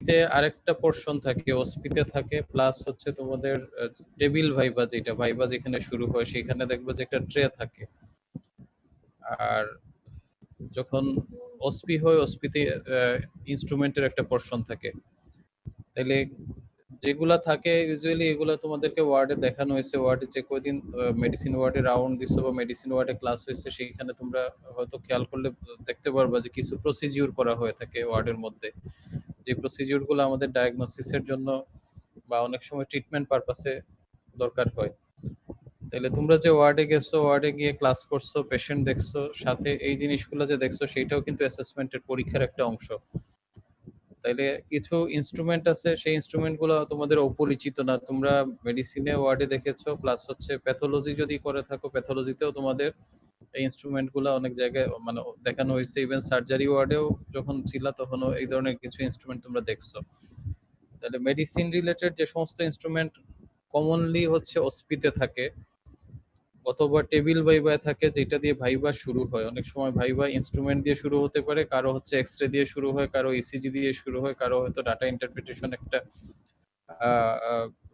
তে আরেকটা পোর্শন থাকে, ওসপিতে থাকে, প্লাস হচ্ছে তোমাদের টেবিল ভাইবা, যেটা ভাইবা যেখানে শুরু হয় সেখানে দেখবে যে একটা ট্রে থাকে। আর যখন ওসপি হয়, ওসপিতে ইনস্ট্রুমেন্টের একটা পোর্শন থাকে। তাইলে যেগুলা থাকে ইউজুয়ালি এগুলা তোমাদেরকে ওয়ার্ডে দেখানো হয়েছে, ওয়ার্ডে যে কয়দিন মেডিসিন ওয়ার্ডে রাউন্ড দিছো বা মেডিসিন ওয়ার্ডে ক্লাস হয়েছে সেইখানে তোমরা হয়তো খেয়াল করলে দেখতে পারবা যে কিছু প্রসিডিউর করা হয়ে থাকে ওয়ার্ডের মধ্যে, যে প্রসিডিউরগুলো আমাদের ডায়াগনোসিসের জন্য বা অনেক সময় ট্রিটমেন্ট পারপাসে দরকার হয়। তাহলে তোমরা যে ওয়ার্ডে গেছো, ওয়ার্ডে গিয়ে ক্লাস করছো, পেশেন্ট দেখছো, সাথে এই জিনিসগুলো যে দেখছো সেটাও কিন্তু অ্যাসেসমেন্টের পরীক্ষার একটা অংশ। তাইলে কিছু ইনস্ট্রুমেন্ট আছে, সেই ইনস্ট্রুমেন্ট গুলো তোমাদের অপরিচিত না, তোমরা মেডিসিনে ওয়ার্ডে দেখেছো, প্লাস হচ্ছে প্যাথোলজি যদি করে থাকো প্যাথোলজিতেও তোমাদের এই ইনস্ট্রুমেন্ট গুলো অনেক জায়গায় মানে দেখানো হয়েছে। ইভেন সার্জারি ওয়ার্ডেও যখন ছিল তখনও এই ধরনের কিছু ইনস্ট্রুমেন্ট তোমরা দেখছো। তাহলে মেডিসিন রিলেটেড যে সমস্ত ইনস্ট্রুমেন্ট কমনলি হচ্ছে অস্পিতে থাকে অথবা টেবিল ভাইবা থাকে, যেটা দিয়ে ভাইবা শুরু হয়। অনেক সময় ভাইবা ইনস্ট্রুমেন্ট দিয়ে শুরু হতে পারে, কারো হচ্ছে এক্সরে দিয়ে শুরু হয়, কারো ইসিজি দিয়ে শুরু হয়, কারো হয়তো ডাটা ইন্টারপ্রিটেশন একটা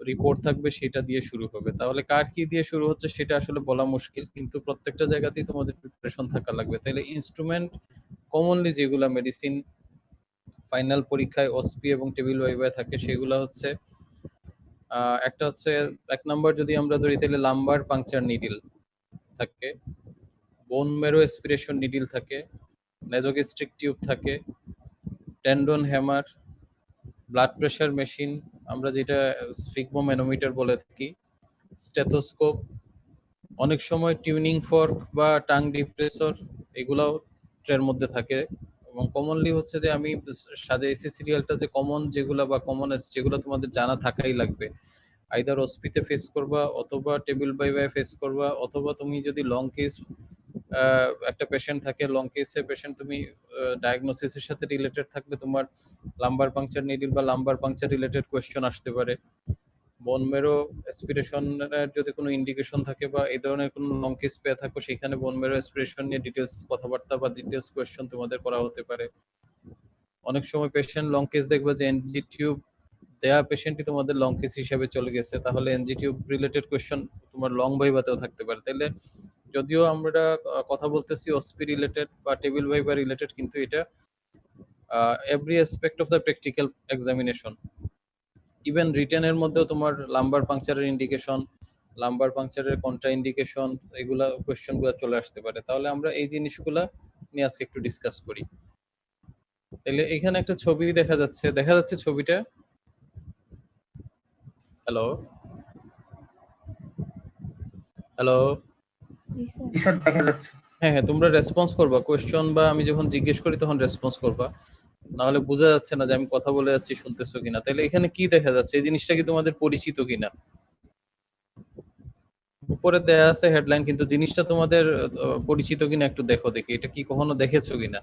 রিপোর্ট থাকবে সেটা দিয়ে শুরু হবে। তাহলে কার কি দিয়ে শুরু হচ্ছে সেটা আসলে বলা মুশকিল, কিন্তু প্রত্যেকটা জায়গাতেই তোমাদের প্রিপারেশন থাকা লাগবে। তাহলে ইনস্ট্রুমেন্ট কমনলি যেগুলা মেডিসিন ফাইনাল পরীক্ষায় ওসপি এবং টেবিল ভাইবায় থাকে সেগুলো হচ্ছে একটা হচ্ছে, এক নম্বর যদি আমরা ধরি তাহলে লাম্বার পাংচার নিডল থাকে, বোন মেরো এসপিরেশন নিডল থাকে, নেজোগেস্ট্রিক টিউব থাকে, tendon hammer, blood pressure machine আমরা যেটা স্ফিগমোম্যানোমিটার বলে থাকি, স্টেথোস্কোপ, অনেক সময় টিউনিং ফর্ক বা টাং ডিপ্রেসর, এগুলাও ট্রের মধ্যে থাকে। এবং কমনলি হচ্ছে যে আমি সাজাইছি সিরিয়ালটা যে কমন যেগুলো বা কমন যেগুলো তোমাদের জানা থাকাই লাগবে, আইদার ওসপিতে ফেস করবা অথবা টেবিল বাই বাই ফেস করবা, অথবা তুমি যদি লং কেস একটা পেশেন্ট থাকে, লং কেসে পেশেন্ট তুমি ডায়াগনোসিসের সাথে রিলেটেড থাকলে তোমার লাম্বার পাংচার নিডল বা লাম্বার পাংচার রিলেটেড কোয়েশ্চেন আসতে পারে। বোন মেরো অ্যাসপিরেশনের যদি কোনো ইন্ডিকেশন থাকে বা এই ধরনের কোনো লং কেস পেয়ে থাকো সেখানে বোন মেরো অ্যাসপিরেশন নিয়ে ডিটেলস কথাবার্তা বা ডিটেলস কোয়েশ্চেন তোমাদের করা হতে পারে। অনেক সময় পেশেন্ট লং কেস দেখবে যে এনজি টিউব দেয়া পেশেন্টই তোমাদের লং কেস হিসেবে চলে গেছে, তাহলে এনজি টিউব রিলেটেড কোয়েশ্চেন তোমার লং ভাইভাতেও থাকতে পারে। তাহলে যদিও আমরা কথা বলতেছি ওসপি রিলেটেড বা টেবিল ভাইভা রিলেটেড, কিন্তু এটা every aspect of the practical examination, even রিটেনের মধ্যেও তোমার লাম্বার পাংচারের ইন্ডিকেশন, লাম্বার পাংচারের কন্ট্রা ইন্ডিকেশন, এগুলা কোয়েশ্চেন গুলো চলে আসতে পারে। তাহলে আমরা এই জিনিসগুলা নিয়ে আজকে একটু ডিসকাস করি। তাহলে এখানে একটা ছবি দেখা যাচ্ছে ছবিটা। Hello hello. জি স্যার। স্যার দেখা যাচ্ছে। হ্যাঁ হ্যাঁ, তোমরা রেসপন্স করবা কোয়েশ্চন, বা আমি যখন জিজ্ঞেস করি তখন রেসপন্স করবা, না হলে বোঝা যাচ্ছে না যে আমি কথা বলে যাচ্ছি শুনতেছো কিনা। তাহলে এখানে কি দেখা যাচ্ছে, এই জিনিসটা কি তোমাদের পরিচিত কিনা? উপরে দেয়া আছে হেডলাইন, কিন্তু জিনিসটা তোমাদের পরিচিত কিনা একটু দেখো দেখি, এটা কি কখনো দেখেছো কিনা।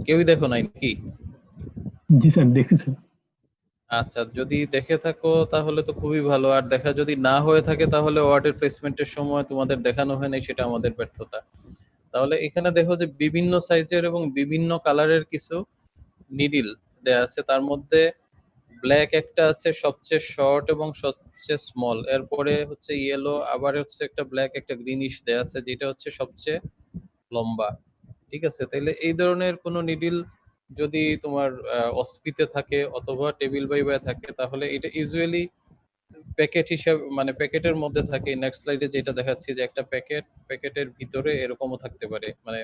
কেউই দেখো নাই নাকি? জি স্যার, দেখছি স্যার। আচ্ছা, যদি দেখে থাকো তাহলে তো খুবই ভালো, আর দেখা যদি না হয়ে থাকে তাহলে ওয়ার্ডের প্লেসমেন্টের সময় তোমাদের দেখানো হয় নাই, সেটা আমাদের ব্যর্থতা। তাহলে এখানে দেখো যে বিভিন্ন সাইজের এবং বিভিন্ন কালারের কিছু নিডিল দেয়া আছে, তার মধ্যে ব্ল্যাক একটা আছে সবচেয়ে শর্ট এবং সবচেয়ে স্মল, এরপরে হচ্ছে ইয়েলো, আবার হচ্ছে একটা ব্ল্যাক একটা গ্রিনিশ দেয়া আছে যেটা হচ্ছে সবচেয়ে লম্বা। ঠিক আছে, তাইলে এই ধরনের কোনো নিডিল যদি তোমার অস্পিতে থাকে অথবা টেবিল বাই বাই থাকে, তাহলে এটা ইউজুয়ালি প্যাকেট হিসাবে মানে প্যাকেটের মধ্যে থাকে। নেক্সট স্লাইডে যেটা দেখাচ্ছি যে একটা প্যাকেটের ভিতরে এরকমও থাকতে পারে, মানে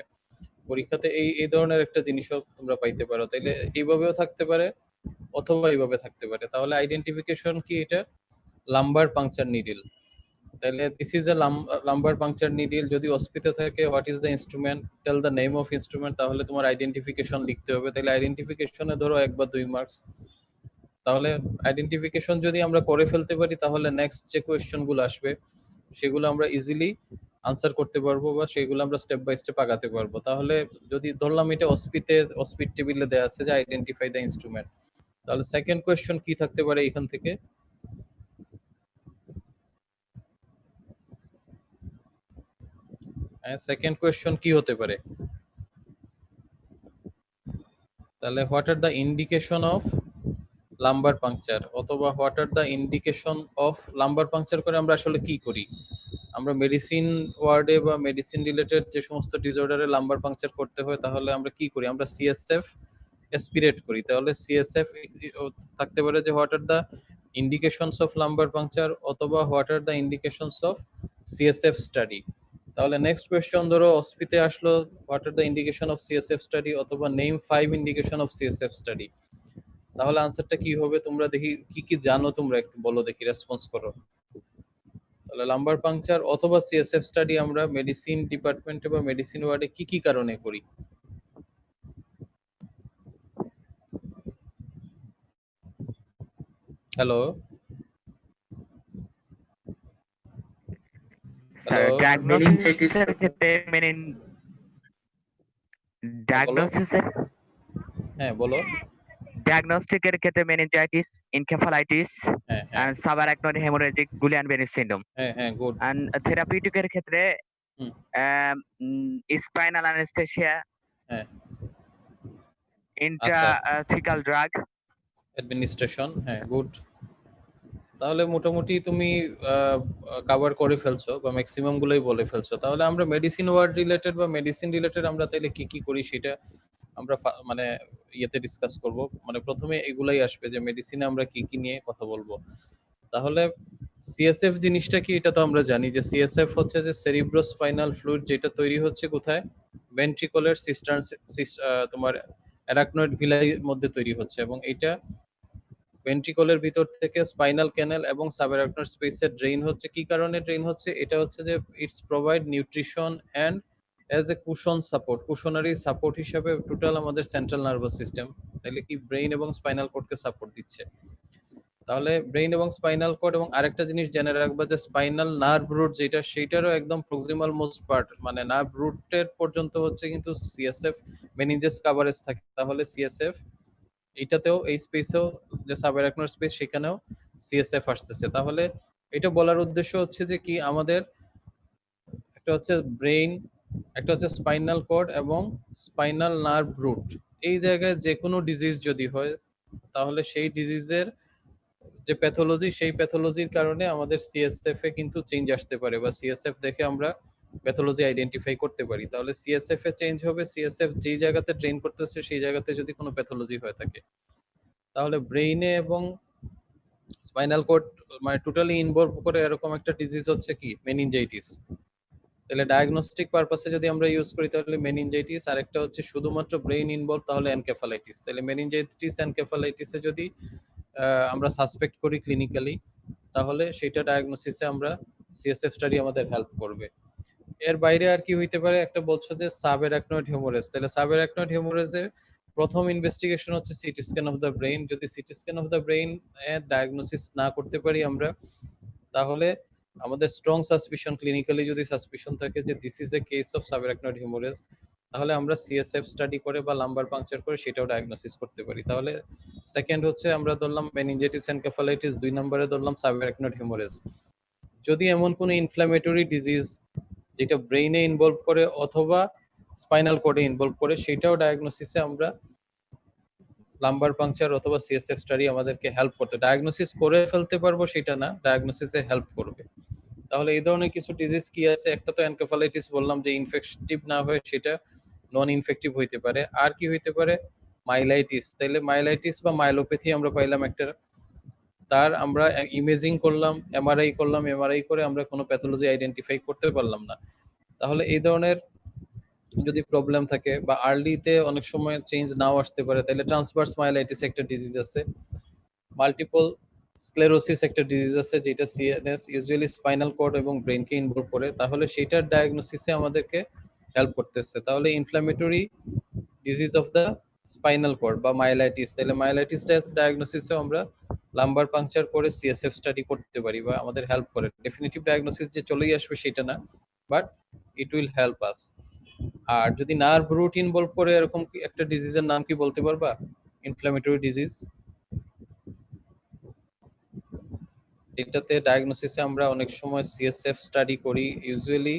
পরীক্ষাতে এই এই ধরনের একটা জিনিসও তোমরা পাইতে পারো। তাইলে এইভাবেও থাকতে পারে অথবা এইভাবে থাকতে পারে। তাহলে আইডেন্টিফিকেশন কি, এটা লাম্বার পাংচার নিডল। তাহলে this is a lumbar puncture needle. যদি অস্পিতে থাকে, what is the instrument, tell the name of instrument, তাহলে তোমার আইডেন্টিফিকেশন লিখতে হবে। তাহলে আইডেন্টিফিকেশনে ধরো 1 বা 2 মার্কস। তাহলে আইডেন্টিফিকেশন যদি আমরা করে ফেলতে পারি তাহলে নেক্সট যে কোয়েশ্চেন গুলো আসবে সেগুলো আমরা ইজিলি আনসার করতে পারবো, বা সেগুলো আমরা স্টেপ বাই স্টেপ আগাতে পারবো। তাহলে যদি ধরলাম এটা অস্পিট টেবিলে দেওয়া আছে যে আইডেন্টিফাই দ্য ইনস্ট্রুমেন্ট, তাহলে সেকেন্ড কোয়েশ্চেন কি থাকতে পারে এখান থেকে? সেকেন্ড কোয়েশ্চেন কি হতে পারে? তাহলে what are the indication of lumbar puncture, অথবা what are the indication of lumbar puncture করে আমরা আসলে কি করি? আমরা মেডিসিন ওয়ার্ডে বা মেডিসিন রিলেটেড যে সমস্ত ডিসঅর্ডারে লাম্বার পাংচার করতে হয় তাহলে আমরা কি করি? আমরা সিএসএফ অ্যাসপিরেট করি। তাহলে সিএসএফ থাকতে পারে যে what are the indications of lumbar puncture, অথবা what are the indications of CSF study. তাহলে নেক্সট কোয়েশ্চন ধরো অস্পিতে আসলো what are the indication of CSF study, অথবা name 5 indication of CSF study. তাহলে আনসারটা কি হবে? তোমরা দেখি কি কি জানো, তোমরা একটু বলো দেখি, রেসপন্স করো। তাহলে লাম্বার পাংচার অথবা সিএসএফ স্টাডি আমরা মেডিসিন ডিপার্টমেন্টে বা মেডিসিন ওয়ার্ডে কি কি কারণে করি? হ্যালো স্যার হ্যালো ডায়াগনোসিসের ক্ষেত্রে ডায়াগনোসিসের হ্যাঁ বলো। ডায়াগনস্টিকের ক্ষেত্রে মেনিনজাইটিস, এনকেফালাইটিস হ্যাঁ হ্যাঁ এন্ড সাবআরাকনয়েড হেমোরেজিক গুলিয়ান-বেরি সিনড্রোম। হ্যাঁ হ্যাঁ গুড। এন্ড থেরাপিউটিকের ক্ষেত্রে হুম। স্পাইনাল অ্যানেস্থেসিয়া, হ্যাঁ ইন্ট্রাথিকাল ড্রাগ। অ্যাডমিনিস্ট্রেশন, হ্যাঁ গুড। তাহলে মোটামুটি তুমি কভার করে ফেলছো বা ম্যাক্সিমাম গুলোই বলে ফেলছো। তাহলে আমরা মেডিসিন ওয়ার্ড রিলেটেড বা মেডিসিন রিলেটেড আমরা তাইলে কি কি করি সেটা আমরা মানে ইয়েতে ডিসকাস করব। মানে প্রথমে এগুলাই আসবে যে মেডিসিনে আমরা কি কি নিয়ে কথা বলবো। তাহলে সিএসএফ জিনিসটা কি এটা তো আমরা জানি যে সিএসএফ হচ্ছে যে সেরিব্রোস্পাইনাল ফ্লুইড, যেটা তৈরি হচ্ছে কোথায়? ভেন্ট্রিকুলার সিস্টার্ন, তোমার অ্যারাকনয়েড ভিলাই মধ্যে তৈরি হচ্ছে, এবং এটা ভেন্ট্রিকলের ভিতর থেকে স্পাইনাল ক্যানেল এবং সাবঅ্যারাকনয়েড স্পেসে ড্রেইন হচ্ছে। কি কারণে ড্রেইন হচ্ছে? এটা হচ্ছে যে its provide nutrition and as a cushion support, কুশনারি সাপোর্ট হিসাবে টোটাল আমাদের সেন্ট্রাল নার্ভাস সিস্টেম, তাহলে কি ব্রেইন এবং স্পাইনাল কোডকে সাপোর্ট দিচ্ছে। তাহলে ব্রেইন এবং স্পাইনাল কোড, এবং আরেকটা জিনিস জেনে রাখবা যে স্পাইনাল নার্ভ রুট যেটা, সেটারও একদম প্রক্সিমাল মোস্ট পার্ট মানে নার্ভ রুটের পর্যন্ত হচ্ছে কিন্তু সিএসএফ মেনিনজেস কভারেজ থাকে। তাহলে সিএসএফ এইটাতেও, এই স্পেসেও যে সাবঅ্যারাকনয়েড স্পেস, সেখানেও সিএসএফ আসতেছে। তাহলে এটা বলার উদ্দেশ্য হচ্ছে যে কি আমাদের একটা হচ্ছে ব্রেইন, একটা হচ্ছে স্পাইনাল কর্ড এবং স্পাইনাল নার্ভ রুট। এই জায়গায় যে কোনো ডিজিজ যদি হয় তাহলে সেই ডিজিজের যে প্যাথোলজি, সেই প্যাথোলজির কারণে আমাদের সিএসএফ এ কিন্তু চেঞ্জ আসতে পারে, বা সিএসএফ দেখে আমরা প্যাথোলজি আইডেন্টিফাই করতে পারি। তাহলে সিএসএফ এ চেঞ্জ হবে, সিএসএফ যেই জায়গাতে ট্রেন করতেছে সেই জায়গাতে যদি কোনো প্যাথোলজি হয়ে থাকে। তাহলে ব্রেইনে এবং স্পাইনাল কোড মানে টোটালি ইনভলভ করে এরকম একটা ডিজিজ হচ্ছে কি মেনিনজাইটিস। তাহলে ডায়াগনস্টিক পারপাসে যদি আমরা ইউজ করি তাহলে মেনিনজাইটিস, আর একটা হচ্ছে শুধুমাত্র ব্রেইন ইনভলভ তাহলে এনকেফালাইটিস। তাহলে মেনিনজাইটিস এনকেফালাইটিসে যদি আমরা সাসপেক্ট করি ক্লিনিক্যালি, তাহলে সেটা ডায়াগনোসিসে আমরা সিএসএফ স্টাডি আমাদের হেল্প করবে। এর বাইরে আর কি হইতে পারে? একটা বলছো যে সাবঅ্যারাকনয়েড হেমোরেজ, তাহলে সাবঅ্যারাকনয়েড হেমোরেজে প্রথম ইনভেস্টিগেশন হচ্ছে CT scan of the brain. যদি CT scan of the brain diagnosis না করতে পারি আমরা, তাহলে আমাদের স্ট্রং সাসপিশন, ক্লিনিক্যালি যদি সাসপিশন থাকে যে this is a case of subarachnoid haemorrhage, তাহলে আমরা সিএসএফ স্টাডি করে বা লাম্বার পাংচার করে সেটাও ডায়াগনোসিস করতে পারি। তাহলে সেকেন্ড হচ্ছে আমরা ধরলাম মেনিনজাইটিস এনকেফালাইটিস, 2 নম্বরে ধরলাম সাবঅ্যারাকনয়েড হেমোরেজ। যদি এমন কোনো ইনফ্ল্যামেটরি ডিজিজ যেটা ব্রেইনে ইনভলভ করে অথবা স্পাইনাল কোডে ইনভলভ করে, সেটাও ডায়াগনোসিসে আমরা লাম্বার পাংচার অথবা সিএসএফ স্টাডি আমাদেরকে হেল্প করতে, ডায়াগনোসিস করে ফেলতে পারবো সেটা না, ডায়াগনোসিসে হেল্প করবে। তাহলে এই ধরনের কিছু ডিজিজ কি আছে? একটা তো এনকেফালাইটিস বললাম যে ইনফেকটিভ না হয়ে সেটা নন ইনফেক্টিভ হইতে পারে। আর কি হইতে পারে? মাইলাইটিস। তাহলে মাইলাইটিস বা মাইলোপ্যাথি আমরা পাইলাম একটা, তার আমরা ইমেজিং করলাম, এমআরআই করলাম, এমআরআই করে আমরা কোনো প্যাথোলজি আইডেন্টিফাই করতে পারলাম না। তাহলে এই ধরনের যদি প্রবলেম থাকে বা আর্লিতে অনেক সময় চেঞ্জ নাও আসতে পারে, তাহলে ট্রান্সভার্স মাইলাইটিস একটা ডিজিজ আছে, মাল্টিপল স্ক্লেরোসিস একটা ডিজিজ আছে যেটা সিএনএস ইউজুয়ালি স্পাইনাল কর্ড এবং ব্রেনকে ইনভলভ করে, তাহলে সেটার ডায়াগনোসিসে আমাদেরকে হেল্প করতেছে। তাহলে inflammatory disease of the spinal cord বা মাইলাইটিস, তাহলে মাইলাইটিস ডায়াগনোসিসে আমরা লাম্বার পাংচার করে সিএসএফ স্টাডি করতে পারি বা আমাদের হেল্প করে। ডেফিনিটিভ ডায়াগনোসিস যে চলেই আসবে সেটা না, but it will help us. আর যদি নার্ভ রুট ইনভলভ করে এরকম একটা ডিজিজের নাম কি বলতে পারবা? ইনফ্ল্যামেটরি ডিজিজ এটাতে ডায়াগনোসিসে আমরা অনেক সময় সিএসএফ স্টাডি করি, ইউজুয়ালি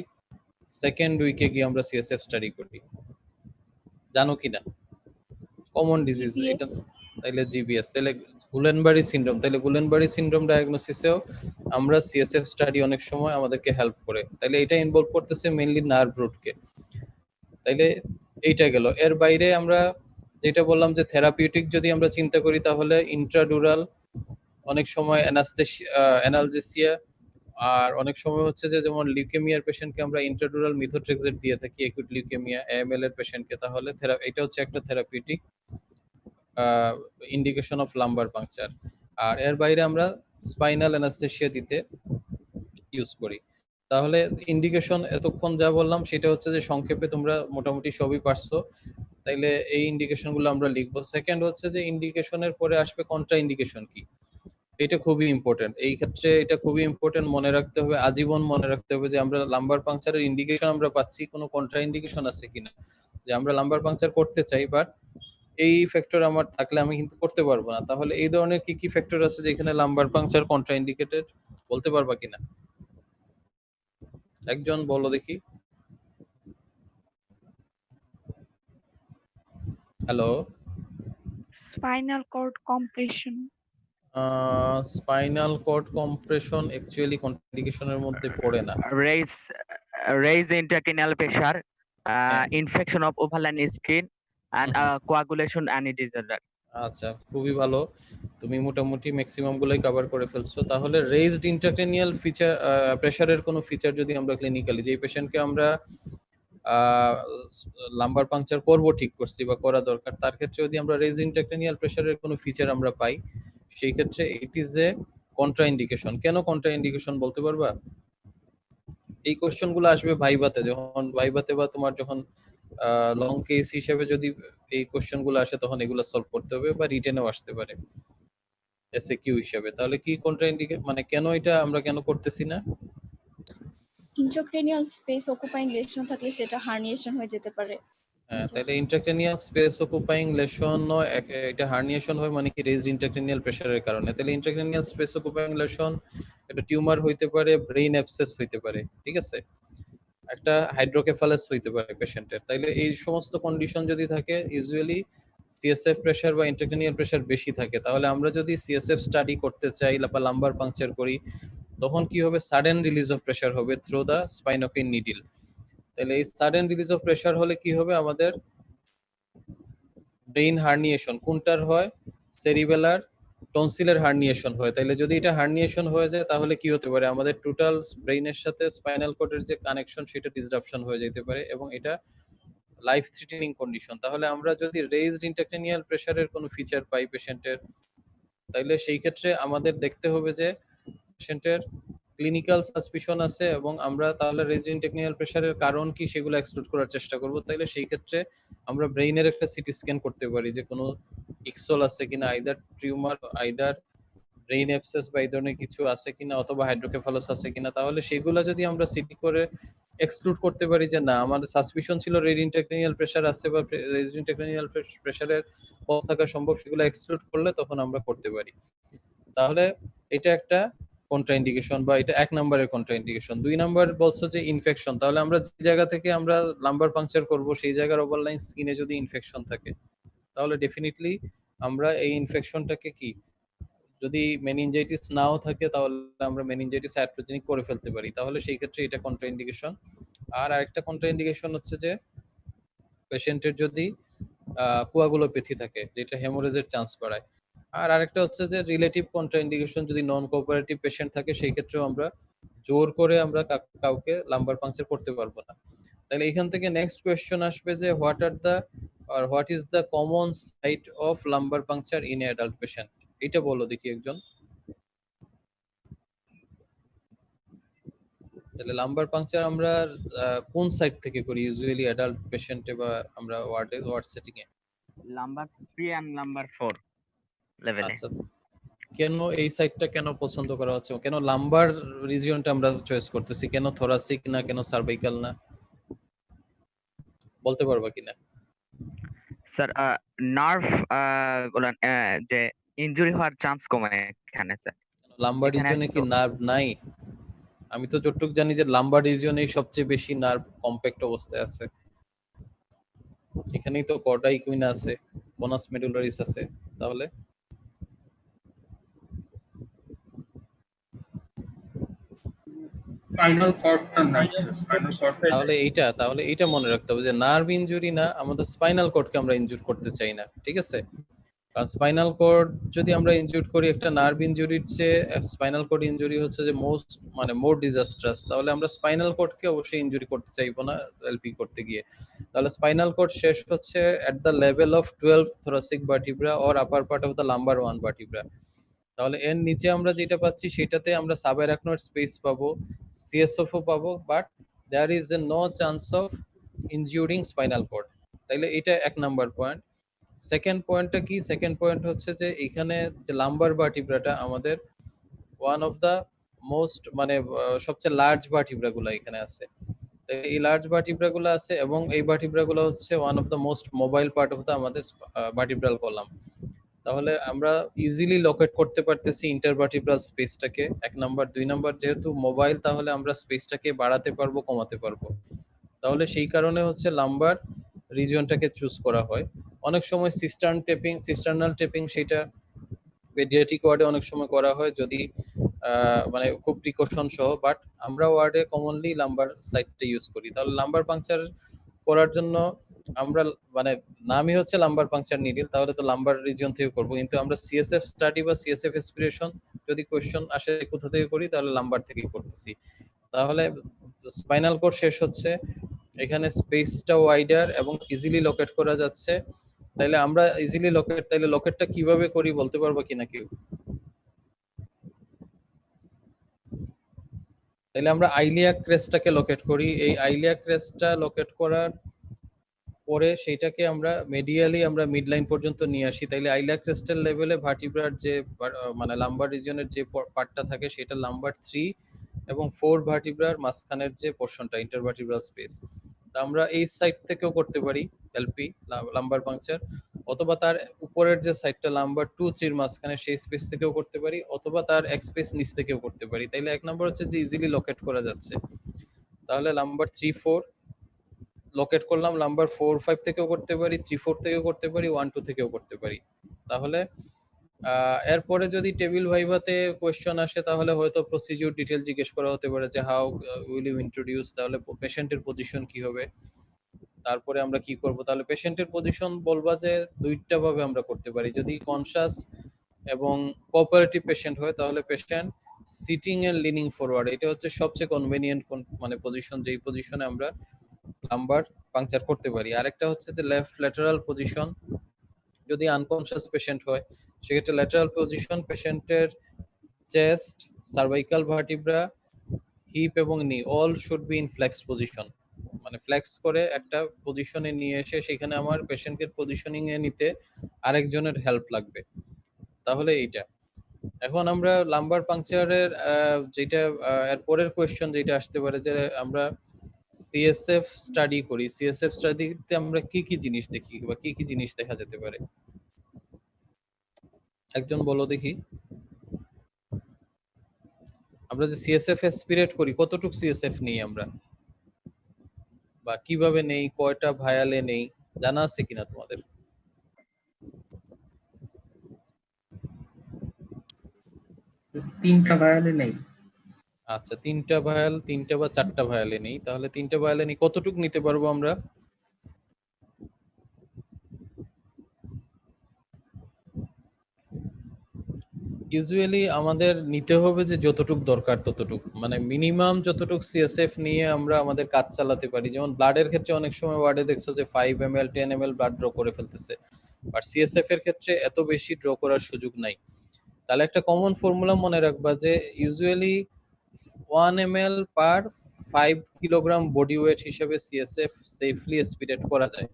সেকেন্ড উইকে গিয়ে আমরা সিএসএফ স্টাডি করি, জানো কি না? কমন ডিজিজ এটা, GBS তাইলে জিবিএস, তাইলে গুলেনবারি সিনড্রোম, তাইলে গুলেনবারি সিনড্রোম ডায়াগনোসিসেও আমরা সিএসএফ স্টাডি অনেক সময় আমাদেরকে হেল্প করে, তাইলে এটা ইনভলভ করতেছে মেইনলি নার্ভ রুটকে। তাইলে এইটা গেল। এর বাইরে আমরা যেটা বললাম যে থেরাপিউটিক যদি আমরা চিন্তা করি তাহলে ইন্ট্রাডুরাল, অনেক সময় অ্যানালজেসিয়া, আর অনেক সময় হচ্ছে যে যেমন লিউকেমিয়ার পেশেন্টকে আমরা ইন্ট্রাডুরাল মিথোট্রেক্সেট দিয়ে থাকি, অ্যাকুট লিউকেমিয়া এএমএল এর পেশেন্টকে, তাহলে এটা হচ্ছে একটা therapeutic indication of lumbar puncture. আর এর বাইরে আমরা স্পাইনাল অ্যানাস্থেসিয়া দিতে ইউজ করি। তাহলে ইন্ডিকেশন এতক্ষণ যা বললাম সেটা হচ্ছে যে সংক্ষেপে তোমরা মোটামুটি সবই পারছো, তাইলে এই ইন্ডিকেশনগুলো আমরা লিখবো। সেকেন্ড হচ্ছে যে ইন্ডিকেশনের পরে আসবে কন্ট্রা ইন্ডিকেশন কি, এটা খুবই ইম্পর্টেন্ট। এই ক্ষেত্রে এটা খুবই ইম্পর্টেন্ট, মনে রাখতে হবে, আজীবন মনে রাখতে হবে যে আমরা লাম্বার পাংচারের ইন্ডিকেশন আমরা পাচ্ছি, কোনো কন্ট্রা ইন্ডিকেশন আছে কিনা, যে আমরা লাম্বার পাংচার করতে চাই বাট এই ফ্যাক্টর আমার থাকলে আমি কিন্তু করতে পারবো না। তাহলে এই ধরনের কি কি ফ্যাক্টর আছে যেখানে লাম্বার পাংচার কন্ট্রা ইন্ডিকেটেড, বলতে পারবা কিনা? একজন বলো দেখি। হ্যালো। spinal cord compression spinal cord compression actually কন্ট্রাইন্ডিকেশনের মধ্যে পড়ে না। raise intracranial pressure, হ্যাঁ। infection of overlying skin, and coagulation and disorder. আচ্ছা, খুবই ভালো, তুমি মোটামুটি ম্যাক্সিমাম গুলাই কভার করে ফেলছো। তাহলে রেজড ইন্ট্রাক্রেনিয়াল ফিচার, প্রেসারের কোনো ফিচার যদি আমরা ক্লিনিক্যালি, যে পেশেন্টকে আমরা লাম্বার পাংচার করব ঠিক করছি বা করা দরকার, তার ক্ষেত্রে যদি আমরা রেজ ইন্ট্রাক্রেনিয়াল প্রেসারের কোনো ফিচার আমরা পাই, সেই ক্ষেত্রে it is a contra indication. কেন কন্ট্রা ইন্ডিকেশন বলতে পারবা? এই কোশ্চেন গুলো আসবে ভাইভাতে, যখন ভাইভাতে বা তোমার যখন লং কেস হিসেবে যদি এই কোশ্চেন গুলো আসে তখন এগুলো সলভ করতে হবে, বা রিটেনেও আসতে পারে এসএ কিউ হিসেবে। তাহলে কি কন্ট্রা ইন্ডিকেট মানে কেন এটা আমরা কেন করতেছি না? intracranial space occupying lesion থাকলে সেটা herniation হয়ে যেতে পারে। হ্যাঁ, তাহলে ইন্ট্রাক্রেনিয়াল স্পেস অকুপাইং লেশন, এটা হার্নিয়েশন হয় মানে কি রেজড ইন্ট্রাক্রেনিয়াল প্রেসারের কারণে। তাহলে ইন্ট্রাক্রেনিয়াল স্পেস অকুপাইং লেশন এটা টিউমার হইতে পারে, ব্রেইন অ্যাবসেস হইতে পারে, ঠিক আছে, একটা হাইড্রোকেফালাস হইতে পারে পেশেন্টের। তাইলে এই সমস্ত কন্ডিশন যদি থাকে, ইউজুয়ালি সিএসএফ প্রেসার বা ইন্ট্রাক্রেনিয়াল প্রেসার বেশি থাকে। তাহলে আমরা যদি সিএসএফ স্টাডি করতে চাই বা লাম্বার পাংচার করি, তখন কি হবে, সাডেন রিলিজ অফ প্রেসার হবে থ্রু দা স্পাইনোকেইন নিডল। তাহলে এই সাডেন রিলিজ অফ প্রেসার হলে কি হবে, আমাদের ব্রেইন হার্নিয়েশন কোনটার হয়, সেরিবেলার টনসিলের হার্নিয়েশন হয়। তাহলে যদি এটা হার্নিয়েশন হয়ে যায় তাহলে কি হতে পারে, আমাদের টোটাল ব্রেইনের সাথে স্পাইনাল কর্ডের যে কানেকশন সেটা ডিসরাপশন হয়ে যেতে পারে, এবং এটা লাইফ থ্রেটেনিং কন্ডিশন। তাহলে আমরা যদি রেজড ইন্ট্রাক্রেনিয়াল প্রেসারের কোনো ফিচার পাই পেশেন্টের, তাইলে সেই ক্ষেত্রে আমাদের দেখতে হবে যে পেশেন্টের ক্লিনিক্যাল সাসপিশন আছে, এবং আমরা তাহলে রেজড ইন্ট্রাক্রেনিয়াল প্রেসারের কারণ কি সেগুলো এক্সক্লুড করার চেষ্টা করব। তাইলে সেই ক্ষেত্রে আমরা ব্রেইনের একটা সিটি স্ক্যান করতে পারি যে কোনো ইক্সল আছে কিনা, either tumour, either brain abscess বা এই ধরনের কিছু আছে কিনা, অথবা হাইড্রোকেফালাস আছে কিনা। তাহলে সেগুলো যদি আমরা সিটি করে এক্সক্লুড করতে পারি যে না, আমাদের সাসপিশন ছিল রেড ইন্ট্রাক্রেনিয়াল প্রেসার আছে বা রেজড ইন্ট্রাক্রেনিয়াল প্রেসারের কজ থাকা সম্ভব, সেগুলো এক্সক্লুড করলে তখন আমরা করতে পারি। তাহলে এটা একটা কন্ট্রা ইন্ডিকেশন, বা এটা এক নম্বরের কন্ট্রা ইন্ডিকেশন। দুই নাম্বার বলছে যে ইনফেকশন। তাহলে আমরা যে জায়গা থেকে আমরা লাম্বার পাংচার করব সেই জায়গার ওভারলাইন স্কিনে যদি ইনফেকশন থাকে, তাহলে ডেফিনেটলি আমরা এই ইনফেকশনটাকে কি, যদি মেনিনজাইটিস নাও থাকে তাহলে আমরা মেনিনজাইটিস অ্যাট্রোজেনিক করে ফেলতে পারি। তাহলে সেই ক্ষেত্রে এটা কন্ট্রা ইন্ডিকেশন। আর আরেকটা কন্ট্রা ইন্ডিকেশন হচ্ছে যে পেশেন্টের যদি কোয়াগুলোপ্যাথি থাকে, যেটা হেমোরেজের চান্স বাড়ায়। আর আরেকটা হচ্ছে যে রিলেটিভ কন্ট্রা ইন্ডিকেশন, যদি নন কোঅপারেটিভ পেশেন্ট থাকে সেই ক্ষেত্রেও আমরা জোর করে আমরা কাউকে লাম্বার পাংচার করতে পারবো না। তাহলে এখান থেকে নেক্সট কোয়েশ্চন আসবে যে what is the common site of lumbar puncture in adult patient, এটা বলো দেখি একজন। তাহলে লাম্বার পাংচার আমরা কোন সাইট থেকে করি ইউজুয়ালি অ্যাডাল্ট পেশেন্টে বা আমরা ওয়ার্ড সেটিং এ? Number 3 and number 4 level. আচ্ছা, কেন এই সাইটটা কেন পছন্দ করা হচ্ছে, কেন লাম্বার রিজিয়নটা আমরা চয়েস করতেছি, কেন থোরাসিক না, কেন সার্ভাইকাল না, বলতে পারবা কিনা? স্যার নার্ভ যে ইনজুরি হওয়ার চান্স কমে এখানে স্যার। লাম্বার এখানে রিজিয়নে কি তো- নার্ভ নাই? আমি তো যতটুক জানি যে লাম্বার রিজিয়নেই সবচেয়ে বেশি নার্ভ কম্প্যাক্ট অবস্থায় আছে, এখানেই তো কর্ডা ইকুইনা আছে। বোনাস মেডুলারিস আছে, তাহলে স্পাইনাল কর্ডটা নাই স্যার, স্পাইনাল কর্ডটা তাহলে এইটা মনে রাখতে হবে যে নার্ভ ইনজুরি না, আমাদের স্পাইনাল কর্ডকে আমরা ইনজুর করতে চাই না, ঠিক আছে? কারণ স্পাইনাল কর্ড যদি আমরা ইনজুর করি, একটা নার্ভ ইনজুরির চেয়ে স্পাইনাল কর্ড ইনজুরি হচ্ছে যে মোর ডিজাস্ট্রাস, তাহলে আমরা স্পাইনাল কর্ডকে অবশ্যই ইনজুরি করতে চাইবো না এলপি করতে গিয়ে। তাহলে স্পাইনাল কর্ড শেষ হচ্ছে at the level of 12 thoracic vertebra or upper part of the lumbar 1 vertebra। তাহলে এর নিচে আমরা যেটা পাচ্ছি সেটাতে আমরা সাবঅ্যারাকনয়েড স্পেস পাবো, সিএসএফও পাবো, but there is a no chance of injuring spinal cord. তাইলে এটা এক নাম্বার পয়েন্ট। সেকেন্ড পয়েন্টটা কি? সেকেন্ড পয়েন্ট হচ্ছে যে এখানে যে লাম্বার ভার্টিব্রাটা আমাদের ওয়ান অফ দা মোস্ট মানে সবচেয়ে লার্জ ভার্টিব্রা গুলো এখানে আছে। তো এই লার্জ ভার্টিব্রা গুলো আছে এবং এই ভার্টিব্রা গুলো হচ্ছে one of the most mobile part of the আমাদের ভার্টিব্রাল কলাম। তাহলে আমরা ইজিলি লোকেট করতে পারতেছি ইন্টারভার্টিব্রাল স্পেসটাকে, এক নাম্বার। দুই নাম্বার, যেহেতু মোবাইল, তাহলে আমরা স্পেসটাকে বাড়াতে পারবো, কমাতে পারবো। তাহলে সেই কারণে হচ্ছে লাম্বার রিজিয়নটাকে চুজ করা হয়। অনেক সময় সিস্টার্নাল টেপিং সেটা পেডিয়াট্রিক ওয়ার্ডে অনেক সময় করা হয় যদি মানে খুব প্রিকশন সহ, বাট আমরা ওয়ার্ডে কমনলি লাম্বার সাইডটা ইউজ করি। তাহলে লাম্বার পাংচার করার জন্য আমরা মানে নামই হচ্ছে লাম্বার পাংচার নিডল, তাহলে তো লাম্বার রিজিয়ন থেকে করব, কিন্তু আমরা সিএসএফ স্টাডি বা সিএসএফ এসপিরেশন যদি কোশ্চেন আসে কোথা থেকে করি, তাহলে লাম্বার থেকেই করতেছি। তাহলে স্পাইনাল কোড শেষ হচ্ছে এখানে, স্পেসটা ওয়াইডার এবং ইজিলি লোকেট করা যাচ্ছে। তাইলে আমরা ইজিলি তাইলে লোকেটটা কিভাবে করি বলতে পারবো কিনা কেউ? তাইলে আমরা আইলিয়াক ক্রেস্টটাকে লোকেট করি। এই আইলিয়াক ক্রেস্টটা লোকেট করার পরে সেইটাকে আমরা মেডিয়ালি আমরা মিড লাইন পর্যন্ত নিয়ে আসি। তাইলে আইলিয়াক ক্রেস্টের লেভেলে ভার্টিব্রার যে মানে লাম্বার রিজিয়নের যে পার্টটা থাকে সেটা লাম্বার 3 এবং 4 ভার্টিব্রার মাঝখানের যে পোরশনটা ইন্টারভার্টিব্রাল স্পেস, আমরা এই সাইড থেকেও করতে পারি এলপি লাম্বার পাংচার, অথবা তার উপরের যে সাইডটা লাম্বার 2 3 মাঝখানে সেই স্পেস থেকেও করতে পারি, অথবা তার এক স্পেস নিচ থেকেও করতে পারি। তাইলে এক নাম্বার হচ্ছে যে ইজিলি লোকেট করা যাচ্ছে। তাহলে লাম্বার 3 4 লোকেট করলাম, নাম্বার 4 5 থেকেও করতে পারি, 3 4 থেকেও করতে পারি, 1 2 থেকেও করতে পারি। তাহলে এরপরে যদি টেবিল ভাইভাতে কোয়েশ্চন আসে তাহলে হয়তো প্রসিডিউর ডিটেল জিজ্ঞেস করা হতে পারে যে হাউ উইল ইউ ইন্ট্রোডিউস, তাহলে পেশেন্টের পজিশন কি হবে, তারপরে আমরা কি করব। তাহলে পেশেন্টের পজিশন বলবা যে দুইটা ভাবে আমরা করতে পারি। যদি কনশাস এবং কোঅপারেটিভ পেশেন্ট হয় তাহলে patient sitting and leaning forward, এটা হচ্ছে সবচেয়ে কনভেনিয়েন্ট মানে পজিশন, যেই পজিশনে আমরা লাম্বার পাংচার করতে পারি। আরেকটা হচ্ছে যে লেফট ল্যাটারাল পজিশন, যদি আনকনশাস পেশেন্ট হয় সেক্ষেত্রে ল্যাটারাল পজিশন, পেশেন্টের চেস্ট, সার্ভাইকাল ভার্টিব্রা, হিপ এবং knee all should be in flex position, মানে ফ্লেক্স করে একটা পজিশনে নিয়ে এসে সেখানে আমার পেশেন্টের পজিশনিং এ নিতে আরেকজনের হেল্প লাগবে। তাহলে এইটা এখন আমরা লাম্বার পাংচারের যেটা এর পরের কোয়েশ্চন যেটা আসতে পারে যে আমরা সিএসএফ স্টাডি করি, সিএসএফ স্টাডিতে আমরা কি কি জিনিস দেখি বা কি কি জিনিস দেখা যেতে পারে, একজন বলো দেখি। আমরা যে সিএসএফ এসপিরেট করি কতটুকু সিএসএফ নেই আমরা, বা কিভাবে নেই, কয়টা ভায়ালে নেই, জানা আছে কিনা তোমাদের? তিনটা ভায়ালে নেই। আচ্ছা, 3টা ভায়াল, 3টা বা 4টা ভায়ালে নেই। তাহলে 3টা ভায়ালে নেই, কতটুকু নিতে পারবো আমরা? ইউজুয়ালি আমাদের নিতে হবে যে যতটুক দরকার ততটুক, মানে মিনিমাম যতটুক সিএসএফ নিয়ে আমরা আমাদের কাজ চালাতে পারি। যেমন ব্লাডের ক্ষেত্রে অনেক সময় ওয়ার্ডে দেখছো যে 5 ml 10 ml ব্লাড ড্র করে ফেলতেছে, আর সিএসএফ এর ক্ষেত্রে এত বেশি ড্র করার সুযোগ নাই। তাহলে একটা কমন ফর্মুলা মনে রাখবা যে ইউজুয়ালি 1 ml পার 5 কিলোগ্রাম বডি ওয়েট হিসেবে সিএসএফ সেফলি এসপিরেট করা যায়।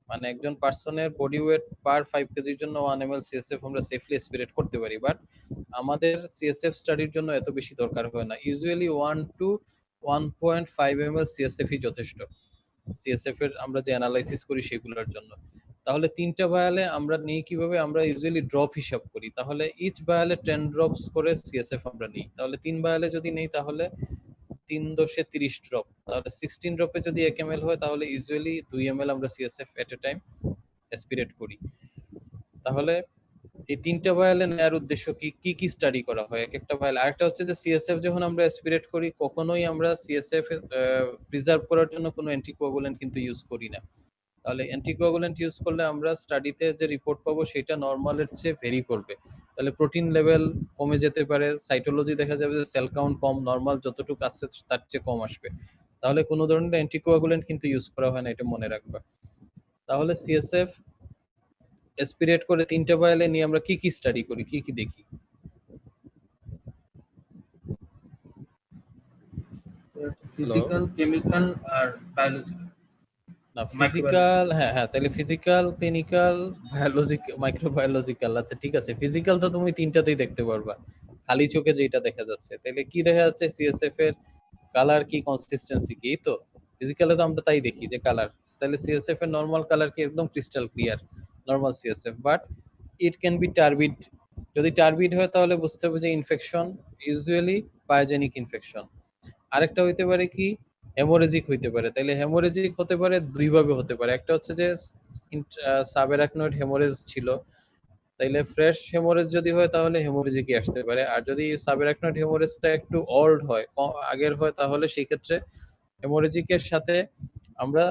মানে একজন পার্সনের বডি ওয়েট পার 5 কেজির জন্য 1 ml সিএসএফ আমরা সেফলি এসপিরেট করতে পারি, বাট আমাদের সিএসএফ স্টাডির জন্য এত বেশি দরকার হয় না। ইউজুয়ালি 1 to 1.5 ml সিএসএফই যথেষ্ট সিএসএফ এর আমরা যে অ্যানালাইসিস করি সেগুলোর জন্য। তাহলে 3টা ভায়ালে আমরা নিই কিভাবে? আমরা ইউজুয়ালি ড্রপ হিসাব করি। তাহলে ইচ ভায়ালে 10 ড্রপস করে সিএসএফ আমরা নিই। তাহলে 3 ভায়ালে যদি নেই তাহলে 3 দশে 30 ড্রপ, তাহলে 16 ড্রপে যদি 1 ml হয় তাহলে ইউজুয়ালি 2 ml আমরা সিএসএফ এট এ টাইম এসপিরেট করি। তাহলে এই তিনটা ভায়ালে নেয়ার উদ্দেশ্য কি কি কি স্টাডি করা হয় এক একটা ভায়ালে। আরেকটা হচ্ছে যে সিএসএফ যখন আমরা অ্যাসপিরেট করি কখনোই আমরা সিএসএফ প্রিজার্ভ করার জন্য কোনো অ্যান্টিকোয়াগুলেন্ট কিন্তু ইউজ করি না। তাহলে অ্যান্টিকোয়াগুলেন্ট ইউজ করলে আমরা স্টাডিতে যে রিপোর্ট পাবো সেটা নর্মালের চেয়ে ভেরি করবে। তাহলে প্রোটিন লেভেল কমে যেতে পারে, সাইটোলজি দেখা যাবে যে সেল কাউন্ট কম, নর্মাল যতটুকু আসছে তার চেয়ে কম আসবে। তাহলে কোনো ধরনের অ্যান্টিকোয়াগুলেন্ট কিন্তু ইউজ করা হয় না, এটা মনে রাখবা। তাহলে সিএসএফ অ্যাসপিরেট করে তিনটা ভায়ালে নিয়ে আমরা কি কি স্টাডি করি, কি কি দেখি? ফিজিক্যাল, কেমিক্যাল আর বায়োলজিক্যাল। না ফিজিক্যাল, হ্যাঁ হ্যাঁ, তাহলে ফিজিক্যাল, ক্লিনিক্যাল, বায়োলজিক্যাল, মাইক্রোবায়োলজিক্যাল। আচ্ছা ঠিক আছে, ফিজিক্যাল তো তুমি তিনটাতেই দেখতে পারবা খালি চোখে যেটা দেখা যাচ্ছে। তাহলে কি দেখা যাচ্ছে সিএসএফ এর কালার কি, কনসিস্টেন্সি কি, এই তো ফিজিক্যালে তো আমরা তাই দেখি যে কালার। তাহলে সিএসএফ এর নরমাল কালার কি একদম crystal clear normal CSF, but it can be turbid. যদি টার্বিড হয় তাহলে বুঝতে হবে যে ইনফেকশন, ইউজুয়ালি পায়োজেনিক ইনফেকশন। আরেকটা হইতে পারে কি হেমোরেজিক হইতে পারে। তাইলে হেমোরেজিক হতে পারে দুই ভাবে হতে পারে, একটা হচ্ছে যে সাবঅ্যারাকনয়েড হেমোরেজ ছিল, তাইলে ফ্রেশ হেমোরেজ যদি হয় তাহলে হেমোরেজিকই আসতে পারে। আর যদি সাবঅ্যারাকনয়েড হেমোরেজটা একটু ওল্ড হয়, আগের হয়, তাহলে সেই ক্ষেত্রে হেমোরেজিকের সাথে আমরা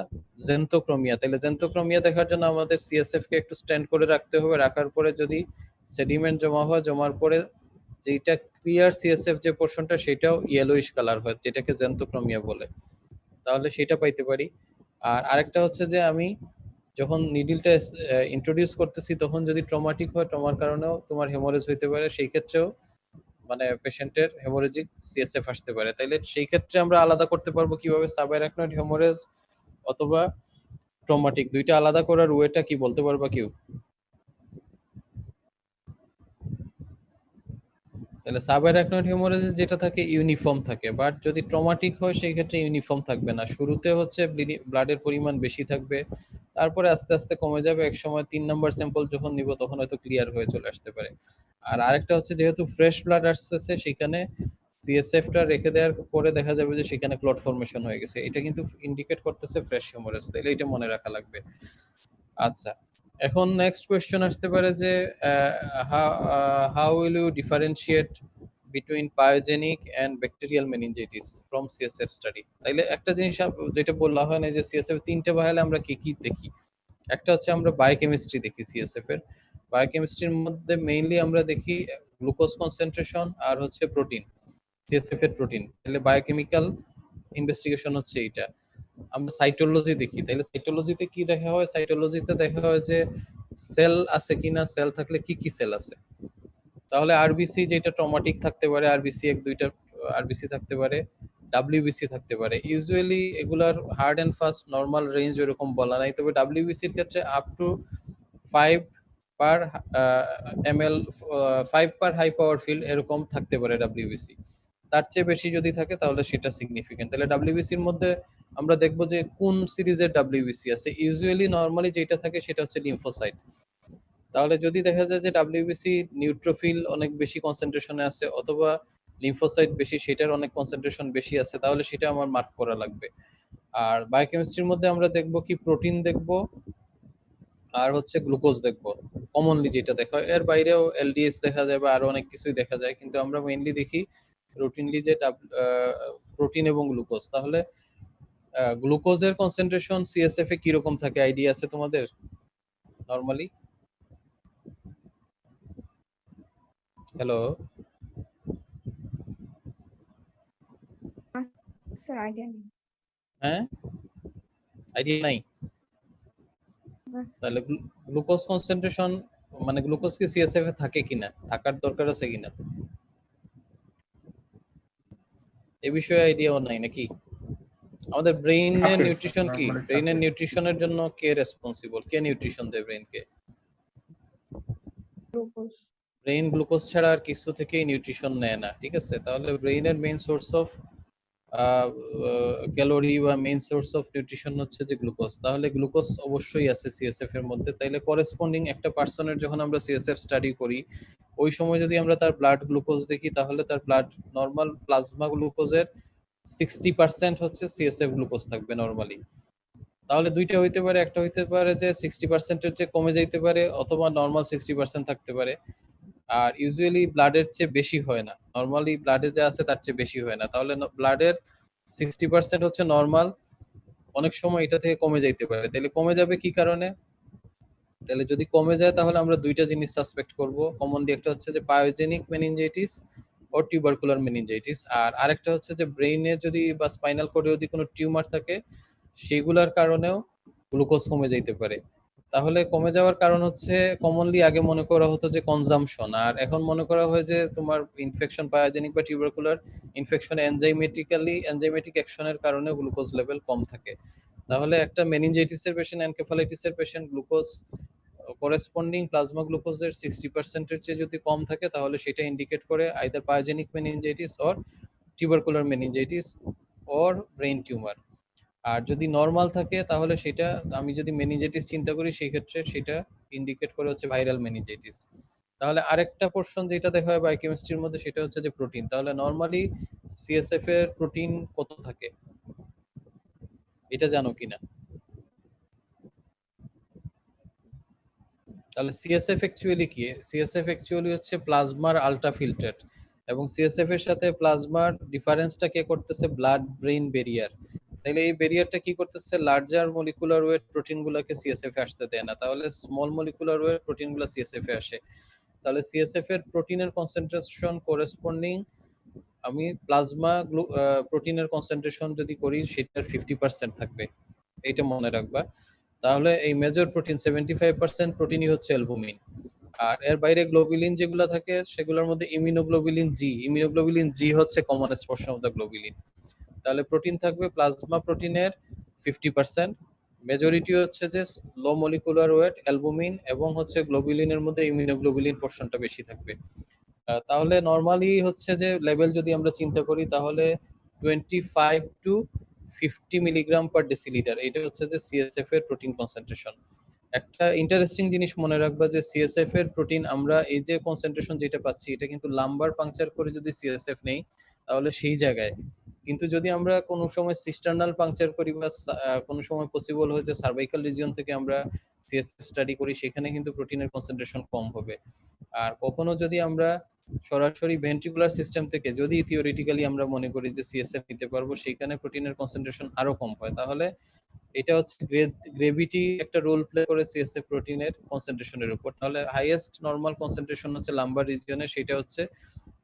জেন্টোক্রোমিয়া, তাহলে জেন্টোক্রোমিয়া দেখার জন্য আমাদের সিএসএফ কে একটু স্ট্যান্ড করে রাখতে হবে। রাখার পরে যদি সেডিমেন্ট জমা হয়, জমার পরে যেটা ক্লিয়ার সিএসএফ যে পোর্শনটা সেটাও ইয়েলোইশ কালার হয়, যেটাকে জেন্টোক্রোমিয়া বলে, তাহলে সেটা পাইতে পারি। আর আরেকটা হচ্ছে যে আমি যখন নিডলটা ইন্ট্রোডিউস করতেছি তখন যদি ট্রমাটিক হয়, ট্রমার কারণেও তোমার হেমোরেজ হইতে পারে, সেই ক্ষেত্রেও মানে পেশেন্টের হেমোরেজিক সিএসএফ আসতে পারে। তাইলে সেই ক্ষেত্রে আমরা আলাদা করতে পারবো কিভাবে সাবঅ্যারাকনয়েড হেমোরেজ অথবা ট্রমাটিক, দুইটা আলাদা করার ওয়েটা কি বলতে পারবা কেউ? তাহলে সাবঅ্যারাকনয়েড হেমোরেজ যেটা থাকে ইউনিফর্ম থাকে, বাট যদি ট্রমাটিক হয় সেই ক্ষেত্রে ইউনিফর্ম থাকবে না। শুরুতে হচ্ছে ব্লাডের পরিমাণ বেশি থাকবে, তারপরে আস্তে আস্তে কমে যাবে। এক সময় 3 নাম্বার স্যাম্পল যখন নিব তখন হয়তো ক্লিয়ার হয়ে চলে আসতে পারে। আর আরেকটা হচ্ছে যেহেতু ফ্রেশ ব্লাড আসছে সেখানে সিএসএফটা রেখে দেওয়ার পরে দেখা যাবে যে সেখানে ক্লট ফর্মেশন হয়ে গেছে, এটা কিন্তু ইন্ডিকেট করতেছে ফ্রেশ হেমোরেজ। তাহলে এটা মনে রাখা লাগবে। আচ্ছা, এখন নেক্সট কোয়েশ্চেন আসতে পারে যে how will you differentiate between pyogenic and bacterial meningitis from CSF study. তাইলে একটা জিনিস যেটা বলা হয় না যে সিএসএফ তিনটে ভায়ালে আমরা কি কি দেখি। একটা হচ্ছে আমরা বায়োকেমিস্ট্রি দেখি সিএসএফ এর। বায়োকেমিস্ট্রির মধ্যে মেইনলি আমরা দেখি গ্লুকোজ কনসেন্ট্রেশন আর হচ্ছে প্রোটিন, সিএসএফ এর প্রোটিন। তাহলে বায়োকেমিক্যাল ইনভেস্টিগেশন হচ্ছে এইটা। আমরা সাইটোলজি দেখি, তাহলে সাইটোলজিতে কি দেখা হয়, সাইটোলজিতে দেখা হয় যে সেল আছে কিনা, সেল থাকলে কি কি সেল আছে। তাহলে আরবিসি যেটা ট্রমাটিক থাকতে পারে, আরবিসি এক দুইটা আরবিসি থাকতে পারে, ডাব্লিউবিসি থাকতে পারে। ইউজুয়ালি এগুলার hard and fast normal range এরকম বলা নাই, তবে ডাব্লিউবিসির ক্ষেত্রে up to 5 per ML, 5 per high power field এরকম থাকতে পারে ডাব্লিউবিসি। তার চেয়ে বেশি যদি থাকে তাহলে সেটা সিগনিফিকেন্ট। তাহলে ডাব্লিউবিসির মধ্যে আমরা দেখবো যে কোন সিরিজের ডাব্লিউবিসি আছে। ইউজুয়ালি নরমালি যেটা থাকে সেটা হচ্ছে লিম্ফোসাইট। তাহলে যদি দেখা যায় যে ডাব্লিউবিসি নিউট্রোফিল অনেক বেশি কনসেন্ট্রেশনে আছে অথবা লিম্ফোসাইট বেশি, সেটার অনেক কনসেন্ট্রেশন বেশি আছে, তাহলে সেটা আমার মার্ক করা লাগবে। আর বায়োকেমিস্ট্রির মধ্যে আমরা দেখবো কি প্রোটিন দেখবো আর হচ্ছে গ্লুকোজ দেখবো, কমনলি যেটা দেখা হয়। এর বাইরেও এলডিএস দেখা যায় বা আরো অনেক কিছুই দেখা যায়, কিন্তু আমরা মেইনলি দেখি রুটিনলি যে প্রোটিন এবং গ্লুকোজ। তাহলে গ্লুকোজের কনসেন্ট্রেশন সিএসএফ এ কিরকম থাকে আইডিয়া আছে তোমাদের নরমালি? হ্যালো, স্যার আইডিয়া নেই। হ্যাঁ আইডিয়া নাই? তাহলে গ্লুকোজ কনসেন্ট্রেশন মানে গ্লুকোজ কি সিএসএফ এ থাকে কিনা, থাকার দরকার আছে কিনা, এই বিষয়ে আইডিয়াও নাই নাকি? আমাদের ব্রেইনের থাকে, নিউট্রিশন কি, normally ব্রেইনের থাকে। নিউট্রিশনের জন্য কে রেসপন্সিবল, কে নিউট্রিশন দেয় ব্রেইনকে? গ্লুকোজ। ব্রেইন গ্লুকোজ ছাড়া আর কিছু থেকেই নিউট্রিশন নেয় না, ঠিক আছে? তাহলে ব্রেইনের মেইন সোর্স অফ ক্যালোরি বা মেইন সোর্স অফ নিউট্রিশন হচ্ছে যে গ্লুকোজ। তাহলে গ্লুকোজ অবশ্যই আছে সিএসএফ এর মধ্যে। তাইলে করেসপন্ডিং একটা পার্সনের যখন আমরা সিএসএফ স্টাডি করি ওই সময় যদি আমরা তার ব্লাড গ্লুকোজ দেখি তাহলে তার ব্লাড নর্মাল প্লাজমা গ্লুকোজের 60% হচ্ছে সিএসএফ গ্লুকোজ থাকবে নরমালি। তাহলে দুইটা হইতে পারে, একটা হইতে পারে যে 60% এর চেয়ে কমে যাইতে পারে, অথবা নর্মাল 60% থাকতে পারে। আর ইউজুয়ালি ব্লাডের চেয়ে বেশি হয় না, নর্মালি ব্লাডে যা আছে তার চেয়ে বেশি হয় না। তাহলে ব্লাডের 60% হচ্ছে নর্মাল, অনেক সময় এটা থেকে কমে যাইতে পারে। তাহলে কমে যাবে কি কারণে? তাহলে যদি কমে যায় তাহলে আমরা দুইটা জিনিস সাসপেক্ট করব কমনলি। একটা হচ্ছে যে পায়োজেনিক মেনিনজাইটিস ও টিউবারকুলার মেনিনজাইটিস, আর আরেকটা হচ্ছে যে ব্রেইনে যদি বা স্পাইনাল কোডে যদি কোনো টিউমার থাকে সেগুলোর কারণেও গ্লুকোজ কমে যাইতে পারে। তাহলে কমে যাওয়ার কারণ হচ্ছে কমনলি আগে মনে করা হতো যে কনজাম্পশন, আর এখন মনে করা হয় যে তোমার ইনফেকশন, পায়োজেনিক বা টিউবারকুলার ইনফেকশন এনজাইমেটিক অ্যাকশনের কারণে গ্লুকোজ লেভেল কম থাকে। তাহলে একটা মেনিনজাইটিসের পেশেন্ট, এনকেফালাইটিসের পেশেন্ট গ্লুকোজ করেসপন্ডিং প্লাজমা গ্লুকোজের 60% এর চেয়ে যদি কম থাকে তাহলে সেটা ইন্ডিকেট করে either pyogenic meningitis or tubercular meningitis or brain tumour. আর যদি নর্মাল থাকে তাহলে সেটা, আমি যদি মেনিনজাইটিস চিন্তা করি সেই ক্ষেত্রে সেটা ইন্ডিকেট করে হচ্ছে ভাইরাল মেনিনজাইটিস। তাহলে আরেকটা পোরশন যেটা দেখা হয় বায়োকেমিস্ট্রির মধ্যে সেটা হচ্ছে যে প্রোটিন। তাহলে নর্মালি সিএসএফ এর প্রোটিন কত থাকে এটা জানো কিনা? তাহলে সিএসএফ অ্যাকচুয়ালি কি? সিএসএফ অ্যাকচুয়ালি হচ্ছে প্লাজমার আলট্রা ফিল্ট্রেট, এবং সিএসএফ এর সাথে প্লাজমার ডিফারেন্সটা কে করতেছে? Blood brain barrier. তাহলে এই ব্যারিয়ারটা কি করতেছে? লার্জার মলিকুলার ওয়েট প্রোটিন গুলাকে সিএসএফ এ আসতে দেয় না, তাহলে স্মল মলিকুলার ওয়েট প্রোটিন গুলা সিএসএফ এ আসে। তাহলে সিএসএফ এর প্রোটিনের কনসেন্ট্রেশন করেসপন্ডিং, আমি প্লাজমা প্রোটিনের কনসেন্ট্রেশন যদি করি সেটার 50% থাকবে, এইটা মনে রাখবা। তাহলে এই মেজর প্রোটিন 75% প্রোটিনই হচ্ছে অ্যালবুমিন। আর এর বাইরে গ্লোবুলিন যেগুলো থাকে সেগুলোর মধ্যে ইমিউনোগ্লোবুলিন জি হচ্ছে commonest portion of the globulin. তাহলে প্রোটিন থাকবে প্লাজমা প্রোটিনের 50%, মেজরিটি হচ্ছে যে লো মলিকুলার ওয়েট অ্যালবুমিন, এবং হচ্ছে গ্লোবুলিনের মধ্যে ইমিউনোগ্লোবুলিন পোরশনটা বেশি থাকবে। তাহলে নরমালি হচ্ছে যে লেভেল যদি আমরা চিন্তা করি তাহলে 25 টু 50 মিলিগ্রাম পার ডেসিলিটার, এটা হচ্ছে যে সিএসএফ এর প্রোটিন কনসেন্ট্রেশন। একটা ইন্টারেস্টিং জিনিস মনে রাখবা যে সিএসএফ এর প্রোটিন আমরা এই যে কনসেন্ট্রেশন যেটা পাচ্ছি এটা কিন্তু লাম্বার পাংচার করে যদি সিএসএফ নেই তাহলে সেই জায়গায়, কিন্তু যদি আমরা কোনো সময় সিস্টার্নাল পাংচার করি বা কোনো সময় পসিবল হয় যে সার্ভাইকাল রিজিয়ন থেকে আমরা সিএসএফ স্টাডি করি সেখানে কিন্তু প্রোটিনের কনসেন্ট্রেশন কম হবে। আর কখনো যদি আমরা সরাসরি ভেন্ট্রিকুলার সিস্টেম থেকে যদি থিওরিটিক্যালি আমরা মনে করি যে সিএসএফ নিতে পারবো, সেখানে প্রোটিনের কনসেন্ট্রেশন আরো কম হয়। তাহলে এটা হচ্ছে গ্রেভিটি একটা রোল প্লে করে সিএসএফ প্রোটিনের কনসেন্ট্রেশনের উপর। তাহলে হাইয়েস্ট নরমাল কনসেন্ট্রেশন হচ্ছে লাম্বার রিজিয়নে, সেটা হচ্ছে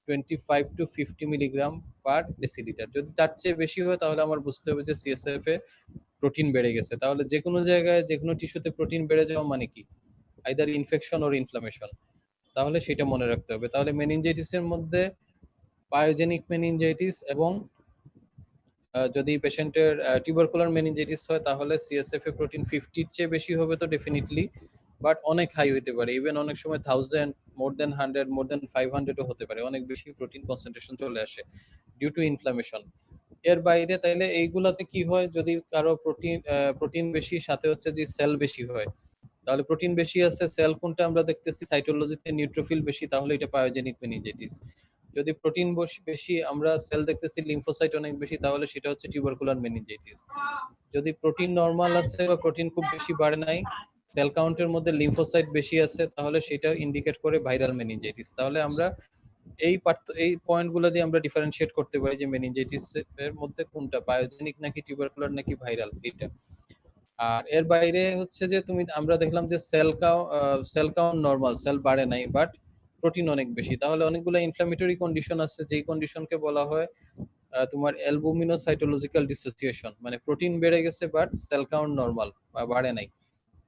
25 টু 50 মিলিগ্রাম পার ডেসিলিটার। যদি তার চেয়ে বেশি হয় তাহলে আমার বুঝতে হবে যে সিএসএফ এ প্রোটিন বেড়ে গেছে। তাহলে যে কোনো জায়গায় যে কোনো টিস্যুতে প্রোটিন বেড়ে যাওয়া মানে কি? Either infection or inflammation. তাহলে সেটা মনে রাখতে হবে। তাহলে মেনিনজাইটিসের মধ্যে পায়োজেনিক মেনিনজাইটিস এবং যদি পেশেন্টের টিউবারকুলার মেনিনজাইটিস হয় তাহলে সিএসএফ এ প্রোটিন 50 এর চেয়ে বেশি হবে তো ডেফিনিটলি, বাট অনেক হাই হইতে পারে, ইভেন অনেক সময় 1000, মোর দেন 100, মোর দেন 500 ও হতে পারে, অনেক বেশি প্রোটিন কনসেন্ট্রেশন চলে আসে ডিউ টু ইনফ্লামেশন। এর বাইরে তাইলে এইগুলাতে কি হয়, যদি কারো প্রোটিন বেশি সাথে হচ্ছে যে সেল বেশি হয়, তাহলে প্রোটিন বেশি আছে, সেল কোনটা আমরা দেখতেছি সাইটোলজিতে নিউট্রোফিল বেশি, তাহলে এটা পায়োজেনিক মেনিনজাইটিস। যদি প্রোটিন বেশি আমরা সেল দেখতেছি লিম্ফোসাইট অনেক বেশি, তাহলে সেটা হচ্ছে টিউবারকুলার মেনিনজাইটিস। যদি প্রোটিন নরমাল আছে বা প্রোটিন খুব বেশি বাড়ে নাই, সেল কাউন্টের মধ্যে লিম্ফোসাইট বেশি আছে, তাহলে সেটা ইন্ডিকেট করে ভাইরাল মেনিনজাইটিস। তাহলে আমরা এই পয়েন্টগুলো দিয়ে আমরা ডিফারেনশিয়েট করতে পারি যে মেনিনজাইটিস এর মধ্যে কোনটা পায়োজেনিক নাকি টিউবারকুলার নাকি ভাইরাল এটা। আর এর বাইরে হচ্ছে যে আমরা দেখলাম যে সেল কাউন্ট নরমাল, সেল বাড়ে নাই, বাট প্রোটিন অনেক বেশি। তাহলে অনেকগুলো ইনফ্ল্যামেটরি কন্ডিশন আছে যেই কন্ডিশনকে বলা হয় তোমার অ্যালবুমিনোসাইটোলজিক্যাল ডিসোসিয়েশন, মানে প্রোটিন বেড়ে গেছে বাট সেল কাউন্ট নরমাল বা বাড়ে নাই।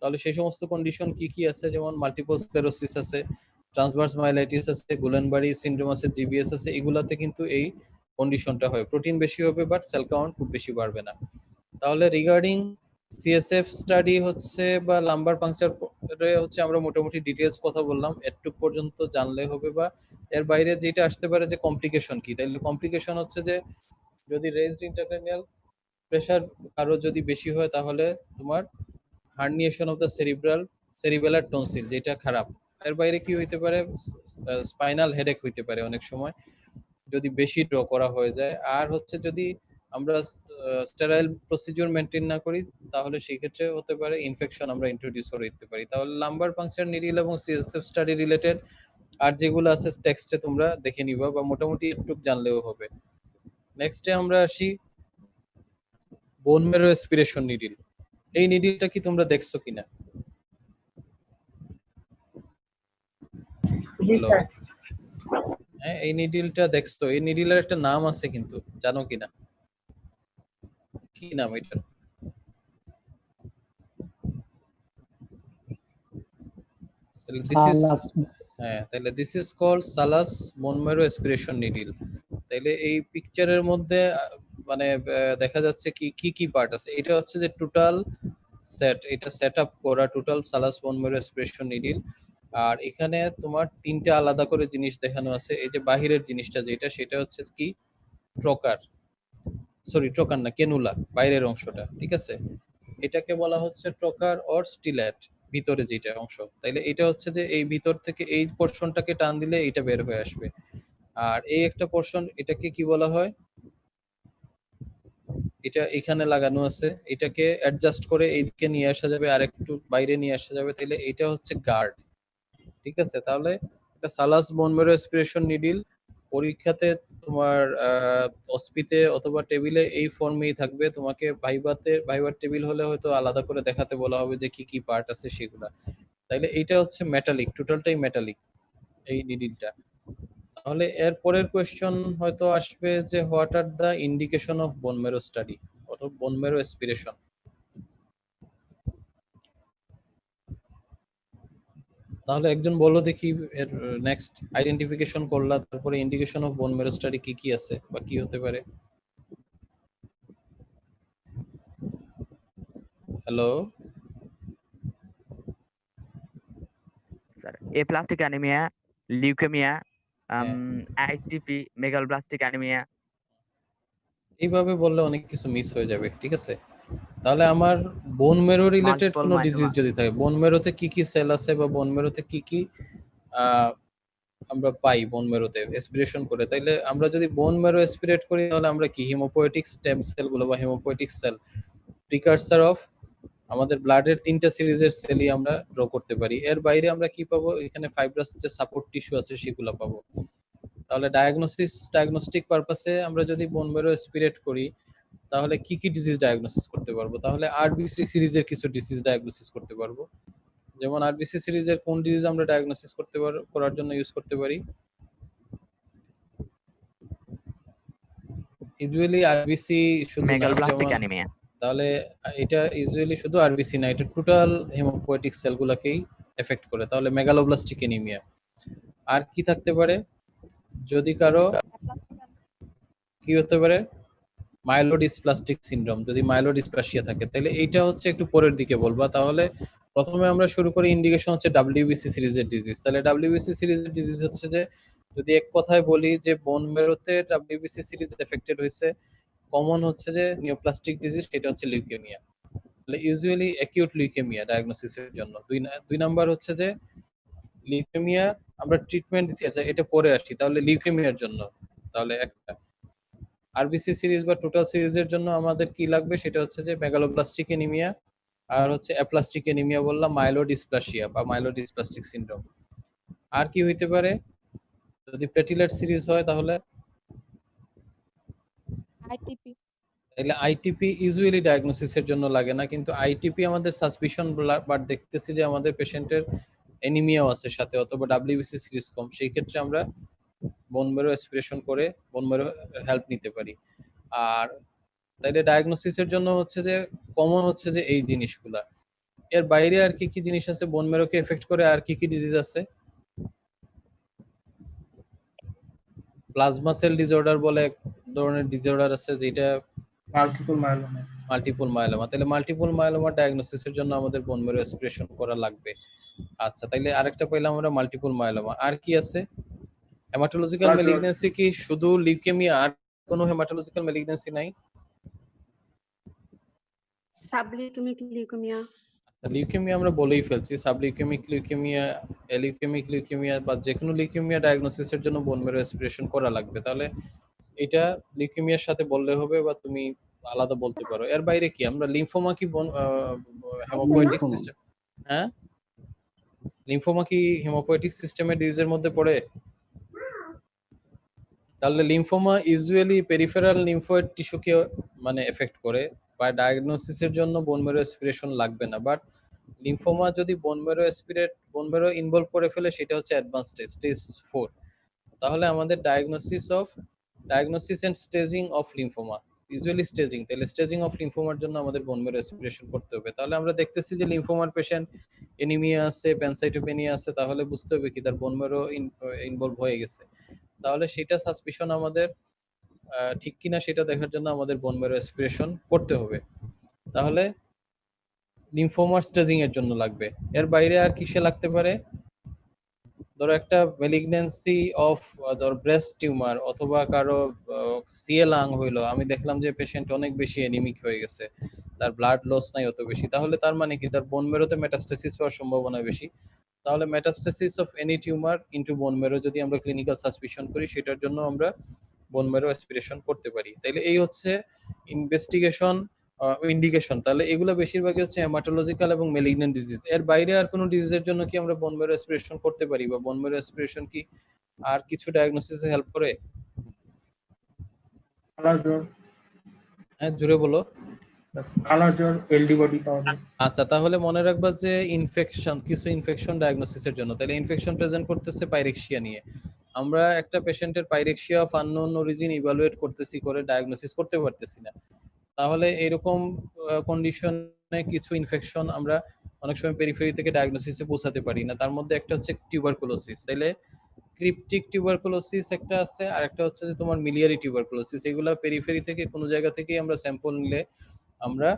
তাহলে সেই সমস্ত কন্ডিশন কি কি আছে, যেমন মাল্টিপল স্ক্লেরোসিস আছে, ট্রান্সভার্স মাইলাইটিস আছে, গুলেনবারি সিনড্রোম আছে, জিবিএস আছে, এগুলাতে কিন্তু এই কন্ডিশনটা হয়, প্রোটিন বেশি হবে বাট সেল কাউন্ট খুব বেশি বাড়বে না। তাহলে রিগার্ডিং সিএসএফ স্টাডি হচ্ছে বা লাম্বার পাংচার হচ্ছে আমরা মোটামুটি ডিটেইলস কথা বললাম, এটুক পর্যন্ত জানলে হবে। বা এর বাইরে যেটা আসতে পারে যে কমপ্লিকেশন কি, তাহলে কমপ্লিকেশন হচ্ছে যে যদি রেজড ইন্ট্রাক্রেনিয়াল প্রেসার কারো যদি বেশি হয় তাহলে তোমার herniation of the cerebellar tonsil, যেটা খারাপ। এর বাইরে কি হইতে পারে, স্পাইনাল হেডেক হইতে পারে অনেক সময় যদি বেশি ড্র করা হয়ে যায়। আর হচ্ছে যদি আমরা স্টেরাইল প্রসিডিউর মেনটেন না করি তাহলে সেই ক্ষেত্রে হতে পারে ইনফেকশন আমরা ইন্ট্রোডিউস করে দিতে পারি। তাহলে লাম্বার পাংচার নিডিল এবং সিএসএফ স্টাডি রিলেটেড আর যেগুলো আছে টেক্সটে তোমরা দেখে নিবা বা মোটামুটি একটু জানলেও হবে। নেক্সটে আমরা আসি বোন ম্যারো অ্যাসপিরেশন নিডিল। এই নিডিলটা কি তোমরা দেখছো কিনা? হ্যালো, হ্যাঁ এই নিডিলটা দেখছো? এই নিডিলের একটা নাম আছে কিন্তু, জানো কিনা? কি নাম এটা? হ্যাঁ, তাহলে দিস ইজ কল্ড সালাস বোন ম্যারো অ্যাসপিরেশন নিডিল। তাইলে এই পিকচারের মধ্যে মানে দেখা যাচ্ছে কি কি পার্ট আছে। এটা হচ্ছে যে টোটাল সেট, এটা সেট আপ করা টোটাল সালাস বোন ম্যারো অ্যাসপিরেশন নিডিল। আর এখানে তোমার তিনটা আলাদা করে জিনিস দেখানো আছে। এই যে বাহিরের জিনিসটা যেটা, সেটা হচ্ছে কি ট্রকার, সরি ট্রকার না, কেনুলা, বাইরের অংশটা, ঠিক আছে? এটাকে বলা হচ্ছে ট্রকার অর স্টিলেট, ভিতরে যেটা অংশ। তাইলে এটা হচ্ছে যে এই ভিতর থেকে এই পোরশনটাকে টান দিলে এটা বের হয়ে আসবে। আর এই একটা পোরশন, এটাকে কি বলা হয়, এটা এখানে লাগানো আছে, এটাকে অ্যাডজাস্ট করে এইদিকে নিয়ে আসা যাবে আর একটু বাইরে নিয়ে আসা যাবে। তাহলে এটা হচ্ছে গার্ড, ঠিক আছে? তাহলে এটা সালাস বোন ম্যারো অ্যাসপিরেশন নিডিল পরীক্ষাতে তোমার অস্পিতে অথবা টেবিলে এই ফর্মেই থাকবে। তোমাকে ভাইবার টেবিল হলে হয়তো আলাদা করে দেখাতে বলা হবে যে কি কি পার্ট আছে সেগুলা। তাইলে এইটা হচ্ছে মেটালিক, টোটালটাই মেটালিক এই নিডিলটা। তাহলে এর পরের কোয়েশ্চন হয়তো আসবে যে what are the indication of bone marrow study অথবা বোন ম্যারো অ্যাসপিরেশন। তাহলে একজন বলো দেখি, এর নেক্সট আইডেন্টিফিকেশন করলা, তারপরে indication of bone marrow study কি কি আছে বা কি হতে পারে? Hello, sir aplastic anemia, leukemia, হ্যাঁ ITP, megaloblastic anemia. এইভাবে বললে অনেক কিছু মিস হয়ে যাবে, ঠিক আছে? তাহলে আমার বোন মেরো রিলেটেড Multiple কোনো ডিজিজ myeloma. যদি থাকে, বোন মেরোতে কি কি সেল আছে বা বোন মেরোতে কি কি আহ, আমরা পাই বোন মেরোতে এসপিরেশন করে, তাইলে আমরা যদি বোন মেরো এসপিরেট করি তাহলে আমরা কি হিমোপোয়েটিক স্টেম সেল গুলো বা হিমোপোয়েটিক সেল, প্রিকারসার অফ আমাদের ব্লাডের তিনটা সিরিজের সেলই আমরা ড্র করতে পারি। এর বাইরে আমরা কি পাবো? এখানে ফাইব্রাস যে সাপোর্ট টিস্যু আছে সেগুলো পাবো। তাহলে ডায়াগনস্টিক পারপাসে আমরা যদি বোন মেরো এসপিরেট করি তাহলে কি কি ডিজিজ ডায়াগনোসিস করতে পারবো? তাহলে আরবিসি সিরিজের কিছু ডিজিজ ডায়াগনোসিস করতে পারবো। যেমন আরবিসি সিরিজের কোন ডিজিজ আমরা ডায়াগনোসিস করার জন্য ইউজ করতে পারি? ইউজুয়ালি আরবিসি শুধু না, Megaloblastic যেমন anemia. তাহলে এটা ইউজুয়ালি শুধু আরবিসি না, এটা টোটাল হেমোপোয়েটিক সেলগুলোকেই এফেক্ট করে। তাহলে মেগালোব্লাস্টিক এনিমিয়া। আর কি থাকতে পারে? যদি কারো কি হতে পারে, মাইলোডিসপ্লাস্টিক সিনড্রোম, যদি মাইলোডিসপ্লাসিয়া থাকে, তাহলে এইটা হচ্ছে একটু পরের দিকে বলবা। তাহলে প্রথমে আমরা শুরু করি, ইন্ডিকেশন হচ্ছে ডাব্লিউবিসি সিরিজের ডিজিজ। তাহলে ডাব্লিউবিসি সিরিজের ডিজিজ হচ্ছে যে, যদি এক কথায় বলি যে বোন মেরোতে ডাব্লিউবিসি সিরিজ এফেক্টেড হয়েছে, কমন হচ্ছে যে নিওপ্লাস্টিক ডিজিজ, সেটা হচ্ছে লিউকেমিয়া। তাহলে ইউজুয়ালি অ্যাকিউট লিউকেমিয়া ডায়াগনোসিসের জন্য। দুই নাম্বার হচ্ছে যে লিউকেমিয়া আমরা ট্রিটমেন্ট দিচ্ছি, আচ্ছা এটা পরে আসি। তাহলে লিউকেমিয়ার জন্য তাহলে একটা আরবিসি সিরিজ বা টোটাল সিরিজের জন্য আমাদের কি লাগবে, সেটা হচ্ছে যে মেগালোব্লাস্টিক এনিমিয়া আর হচ্ছে অ্যাপ্লাস্টিক এনিমিয়া বললাম, মাইলোডিসপ্লাসিয়া বা মাইলোডিসপ্লাস্টিক সিনড্রোম। আর কি হইতে পারে? যদি প্লেটিলেট সিরিজ হয় তাহলে আইটিপি। তাহলে আইটিপি ইউজুয়ালি ডায়াগনোসিসের জন্য লাগে না, কিন্তু আইটিপি আমাদের সাসপিশন বাট দেখতেছি যে আমাদের পেশেন্টের এনিমিয়াও আছে সাথে, অথবা ডাব্লিউবিসি সিরিজ কম, সেই ক্ষেত্রে আমরা বোন মেরো অ্যাসপিরেশন করে বোন মেরো হেল্প নিতে পারি। আর তাইলে ডায়াগনোসিসের জন্য হচ্ছে যে কমন হচ্ছে যে এই জিনিসগুলা। এর বাইরে আর কি কি জিনিস আছে বোন মেরোকে এফেক্ট করে? আর কি কি ডিজিজ আছে? প্লাজমা সেল ডিসঅর্ডার বলে এক ধরনের ডিসঅর্ডার আছে, যেটা মাল্টিপল মাইলোমা। Multiple myeloma. তাহলে মাল্টিপল মাইলোমা ডায়াগনোসিসের জন্য আমাদের বোন মেরো অ্যাসপিরেশন করা লাগবে। আচ্ছা, তাইলে আরেকটা পাইলাম আমরা মাল্টিপল মাইলোমা। আর কি আছে? হেমাটোলজিক্যাল ম্যালিগন্যান্সি কি শুধু লিউকেমিয়া, আর কোনো হেমাটোলজিক্যাল ম্যালিগন্যান্সি নাই? সাবলিউকেমিক লিউকেমিয়া। লিউকেমিয়া আমরা বলেই ফেলছি, সাবলিউকেমিক লিউকেমিয়া, এলিউকেমিক লিউকেমিয়া বা যে কোনো লিউকেমিয়া ডায়াগনোসিসের জন্য বোন মেরো অ্যাসপিরেশন করা লাগবে। তাহলে এটা লিউকেমিয়ার সাথে বললে হবে, বা তুমি আলাদা বলতে পারো। এর বাইরে কি আমরা লিম্ফোমা কি হেমোপয়েটিক লিম্ফোমা। সিস্টেম, হ্যাঁ লিম্ফোমা কি হেমোপয়েটিক সিস্টেমের ডিজিজের মধ্যে পড়ে? তাহলে লিম্ফোমা ইউজুয়ালি পেরিফেরাল লিম্ফোয়েড টিস্যুকে মানে এফেক্ট করে, বা ডায়াগনোসিসের জন্য বোন ম্যারো অ্যাসপিরেশন লাগবে না। বাট লিম্ফোমা যদি বোন ম্যারো ইনভলভ করে ফেলে সেটা হচ্ছে অ্যাডভান্স স্টেজ 4। তাহলে আমাদের diagnosis and staging of lymphoma, usually staging, তাহলে স্টেজিং অফ লিম্ফোমার জন্য আমাদের বোন ম্যারো অ্যাসপিরেশন করতে হবে। তাহলে আমরা দেখতেছি যে লিম্ফোমার পেশেন্ট এনিমিয়া আছে, প্যানসাইটোপেনিয়া আছে, তাহলে বুঝতে হবে কি তার বোন ম্যারো ইনভলভ হয়ে গেছে। তাহলে সেটা সাসপিশন আমাদের ঠিক কিনা সেটা দেখার জন্য আমাদের বোন ম্যারো অ্যাসপিরেশন করতে হবে। তাহলে লিম্ফোমার স্টেজিং এর জন্য লাগবে। এর বাইরে আর কিসে লাগতে পারে? ধরো একটা ম্যালিগন্যান্সি অফ ধর ব্রেস্ট টিউমার অথবা কারো সিএ লাং হইলো, আমি দেখলাম যে পেশেন্ট অনেক বেশি এনিমিক হয়ে গেছে, তার ব্লাড লস নাই অত বেশি, তাহলে তার মানে কি তার বোন মেরোতে মেটাস্টেসিস হওয়ার সম্ভাবনা বেশি। তাহলে metastasis of any tumour into বোন মেরো যদি আমরা ক্লিনিক্যাল সাসপিশন করি সেটার জন্য আমরা বোন মেরো অ্যাসপিরেশন করতে পারি। তাইলে এই হচ্ছে ইনভেস্টিগেশন ইন্ডিকেশন। তাহলে এগুলো বেশিরভাগই হচ্ছে হেমাটোলজিক্যাল এবং মেলিগন্যান্ট ডিজিজ। এর বাইরে আর কোনো ডিজিজের জন্য কি আমরা বোন মেরো অ্যাসপিরেশন করতে পারি, বা বোন মেরো অ্যাসপিরেশন কি আর কিছু ডায়াগনোসিসে হেল্প করে? কালার জ্বর, হ্যাঁ জোরে বলো। কালার জ্বর, এলডি বডি পাওয়া যায়। আচ্ছা, তাহলে মনে রাখবা যে কিছু ইনফেকশন ডায়াগনোসিসের জন্য, তাহলে ইনফেকশন প্রেজেন্ট করতেছে পাইরেক্সিয়া নিয়ে, আমরা একটা পেশেন্টের pyrexia of unknown origin evaluate করতেছি, করে ডায়াগনোসিস করতে পারতেছি না। তাহলে এরকম কন্ডিশনে কিছু ইনফেকশন আমরা অনেক সময় পেরিফেরি থেকে ডায়াগনোসিসে পৌঁছাতে পারি না। তার মধ্যে একটা হচ্ছে টিউবারকুলোসিস, তাইলে ক্রিপ্টিক টিউবারকুলোসিস একটা আছে, আর একটা হচ্ছে যে তোমার মিলিয়ারি টিউবারকুলোসিস। এগুলা পেরিফেরি থেকে কোনো জায়গা থেকেই আমরা স্যাম্পল নিলে আমরা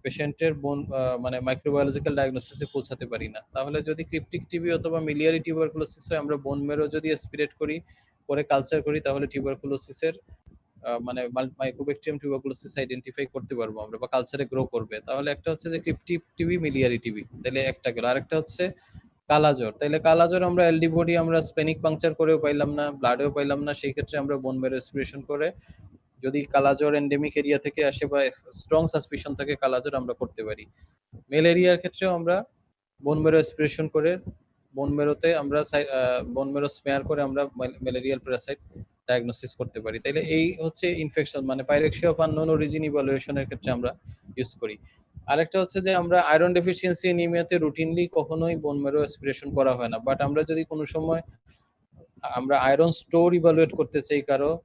পেশেন্টের বোন মানে মাইক্রোবায়োলজিক্যাল ডায়াগনোসিসে পৌঁছাতে পারি না। তাহলে যদি ক্রিপ্টিক টিবি অথবা মিলিয়ারি টিউবারকুলোসিস হয়, আমরা বোন মেরো যদি অ্যাসপিরেট করি, পরে কালচার করি, তাহলে টিউবারকুলোসিসের মানে মাইকোব্যাকটেরিয়াম টিউবারকুলোসিস আইডেন্টিফাই করতে পারবো আমরা, বা কালচারে গ্রো করবে। তাহলে একটা হচ্ছে যে ক্রিপ্টিক টিবি, মিলিয়ারি টিবি, তাহলে একটা গেল। আরেকটা হচ্ছে কালাজ্বর। তাইলে কালাজ্বর আমরা এলডি বডি আমরা স্পেনিক পাংচার করেও পাইলাম না, ব্লাডেও পাইলাম না, সেই ক্ষেত্রে আমরা বোন মেরো অ্যাসপিরেশন করে, যদি কালাজ্বর এন্ডেমিক এরিয়া থেকে আসে বা স্ট্রং সাসপিশন থাকে কালাজ্বর, আমরা করতে পারি। ম্যালেরিয়ার ক্ষেত্রেও আমরা বোন মেরো অ্যাসপিরেশন করে বোন মেরোতে আমরা বোন মেরো স্মেয়ার করে আমরা ম্যালেরিয়াল প্যারাসাইট ডায়াগনোসিস করতে পারি। তাইলে এই হচ্ছে ইনফেকশন মানে পাইরেক্সিয়া অফ আননোন অরিজিন ইভালুয়েশনের ক্ষেত্রে আমরা ইউজ করি। আরেকটা হচ্ছে যে আমরা আয়রন ডেফিসিয়েন্সি এনিমিয়াতে রুটিনলি কখনোই বোন মেরো অ্যাসপিরেশন করা হয় না, বাট আমরা যদি কোনো সময় আমরা আয়রন স্টোর ইভালুয়েট করতে চাই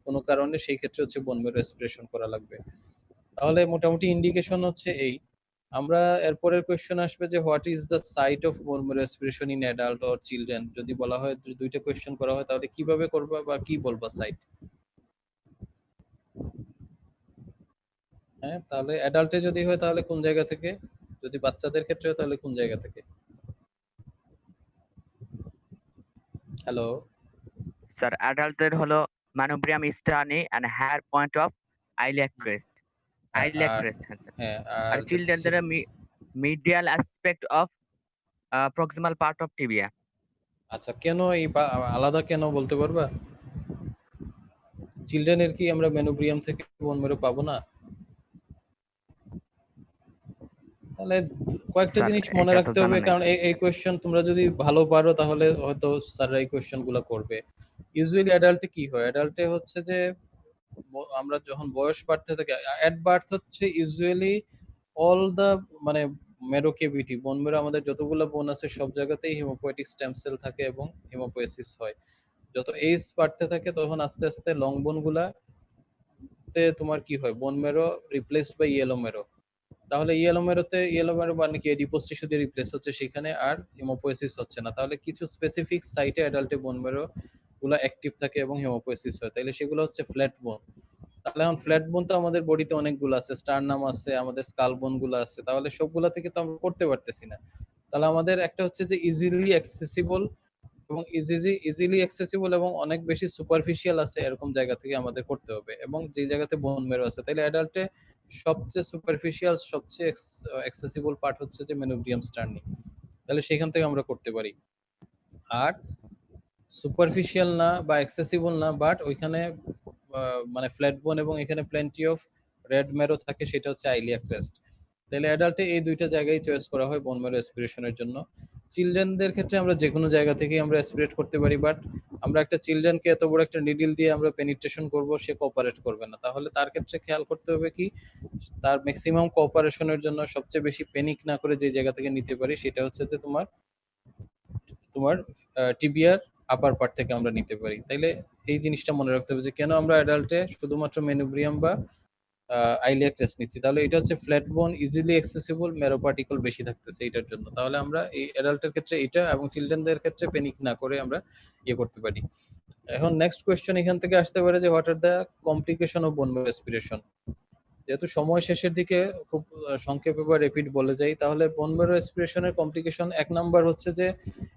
কোনো কারণে, সেই ক্ষেত্রে হচ্ছে বোন মেরো অ্যাসপিরেশন করা লাগবে। তাহলে মোটামুটি ইন্ডিকেশন হচ্ছে এই। আমরা এরপরের কোয়েশ্চেন আসবে যে what is the site of bone marrow aspiration in adult or children. যদি বলা হয়, দুইটা কোয়েশ্চেন করা হয়, তাহলে কিভাবে করবা বা কি বলবা সাইট? হ্যাঁ, তাহলে অ্যাডাল্টে যদি হয় তাহলে কোন জায়গা থেকে, যদি বাচ্চাদের ক্ষেত্রে হয় তাহলে কোন জায়গা থেকে? হ্যালো। স্যার অ্যাডাল্টদের হলো manubrium sterni and here point of iliac crest. Iliac আর ক্রেস্ট, হ্যাঁ স্যার। হ্যাঁ, আর চিলড্রেনদের medial aspect of proximal part of tibia. আচ্ছা, কেন এই আলাদা কেন বলতে পারবা? চিলড্রেনের কি আমরা ম্যানোব্রিয়াম থেকে বোন মেরো পাবো না? তাহলে কয়েকটা স্যার জিনিস মনে এটা তো রাখতে জানা হবে, নাই। কারণ এই কোয়েশ্চেন তোমরা যদি ভালো পারো তাহলে হয়তো স্যাররা এই কোয়েশ্চেন গুলো করবে। ইউজুয়ালি অ্যাডাল্টে কি হয়, অ্যাডাল্টে হচ্ছে যে আমরা যখন বয়স বাড়তে থাকে, অ্যাট বার্থ হচ্ছে ইউজুয়ালি অল দা মানে মেরো কেভিটি, বোন মেরো আমাদের যতগুলো বোন আছে সব জায়গাতেই হিমোপয়েটিক স্টেম সেল থাকে এবং হিমোপোয়েসিস হয়। যত এজ বাড়তে থাকে তখন আস্তে আস্তে লং বোন গুলা তে তোমার কি হয়, বোন মেরো রিপ্লেসড বাই ইয়েলো মেরো। তাহলে ইয়েলো মেরো মানে কি এডিপোস টিস্যু দিয়ে রিপ্লেস হচ্ছে, সেখানে আর হিমোপোয়েসিস হচ্ছে না। তাহলে কিছু স্পেসিফিক সাইটে অ্যাডাল্টে বোন মেরো গুলো অ্যাক্টিভ থাকে এবং হিমোপোয়েসিস হয়, তাহলে সেগুলো হচ্ছে ফ্ল্যাট বোন। তাহলে এখন ফ্ল্যাট বোন তো আমাদের বডিতে অনেকগুলো আছে, স্টারনাম আছে, আমাদের স্কাল বোন গুলো আছে, তাহলে সবগুলা থেকে তো আমরা করতে পারতেছি না। তাহলে আমাদের একটা হচ্ছে যে ইজিলি অ্যাক্সেসিবল এবং ইজিলি অ্যাক্সেসিবল এবং অনেক বেশি সুপারফিশিয়াল আছে এরকম জায়গা থেকে আমাদের করতে হবে, এবং যে জায়গাতে বোন মেরো আছে। তাহলে অ্যাডাল্টে সবচেয়ে সুপারফিশিয়াল সবচেয়ে অ্যাক্সেসিবল পার্ট হচ্ছে যে মেনোব্রিয়াম স্টার্নি, তাহলে সেখান থেকে আমরা করতে পারি। আর সুপারফিশিয়াল না বা অ্যাক্সেসিবল না, বাট ওইখানে মানে ফ্ল্যাট বোন এবং এখানে প্লেন্টি অফ রেড ম্যারো থাকে সেটা হচ্ছে আইলিয়া ক্রেস্ট। তাহলে অ্যাডাল্টে এই দুইটা জায়গায় চয়েস করা হয় বোন ম্যারো অ্যাসপিরেশনের জন্য। চিলড্রেনদের ক্ষেত্রে আমরা যে কোনো জায়গা থেকেই আমরা অ্যাসপিরেট করতে পারি, বাট আমরা একটা চিলড্রেনকে এত বড় একটা নিডল দিয়ে আমরা পেনিট্রেশন করব, সে কোঅপারেট করবে না। তাহলে তার ক্ষেত্রে খেয়াল করতে হবে কি, তার ম্যাক্সিমাম কোঅপারেশনের জন্য সবচেয়ে বেশি প্যানিক না করে যে জায়গা থেকে নিতে পারি সেটা হচ্ছে যে তোমার তোমার টিবিআর আপার পার্ট থেকে আমরা নিতে পারি। তাইলে এই জিনিসটা মনে রাখতে হবে যে কেন আমরা অ্যাডাল্টে শুধুমাত্র মেনুব্রিয়াম বা আইলিয়া ক্রেস্ট নিচ্ছি। তাহলে এটা হচ্ছে ফ্ল্যাট বোন, ইজিলি অ্যাক্সেসিবল, মেরো পার্টিকল বেশি থাকতেছে এটার জন্য। তাহলে আমরা এই অ্যাডাল্টের ক্ষেত্রে এটা এবং চিলড্রেনদের ক্ষেত্রে প্যানিক না করে আমরা ইয়ে করতে পারি। এখন নেক্সট কোয়েশ্চেন এখান থেকে আসতে পারে যে what are the complication of bone marrow aspiration. যেহেতু সময় শেষের দিকে খুব সংক্ষেপে বা রেপিড বলে যাই, তাহলে বোন ম্যারো অ্যাসপিরেশনের কমপ্লিকেশন এক নাম্বার হচ্ছে যে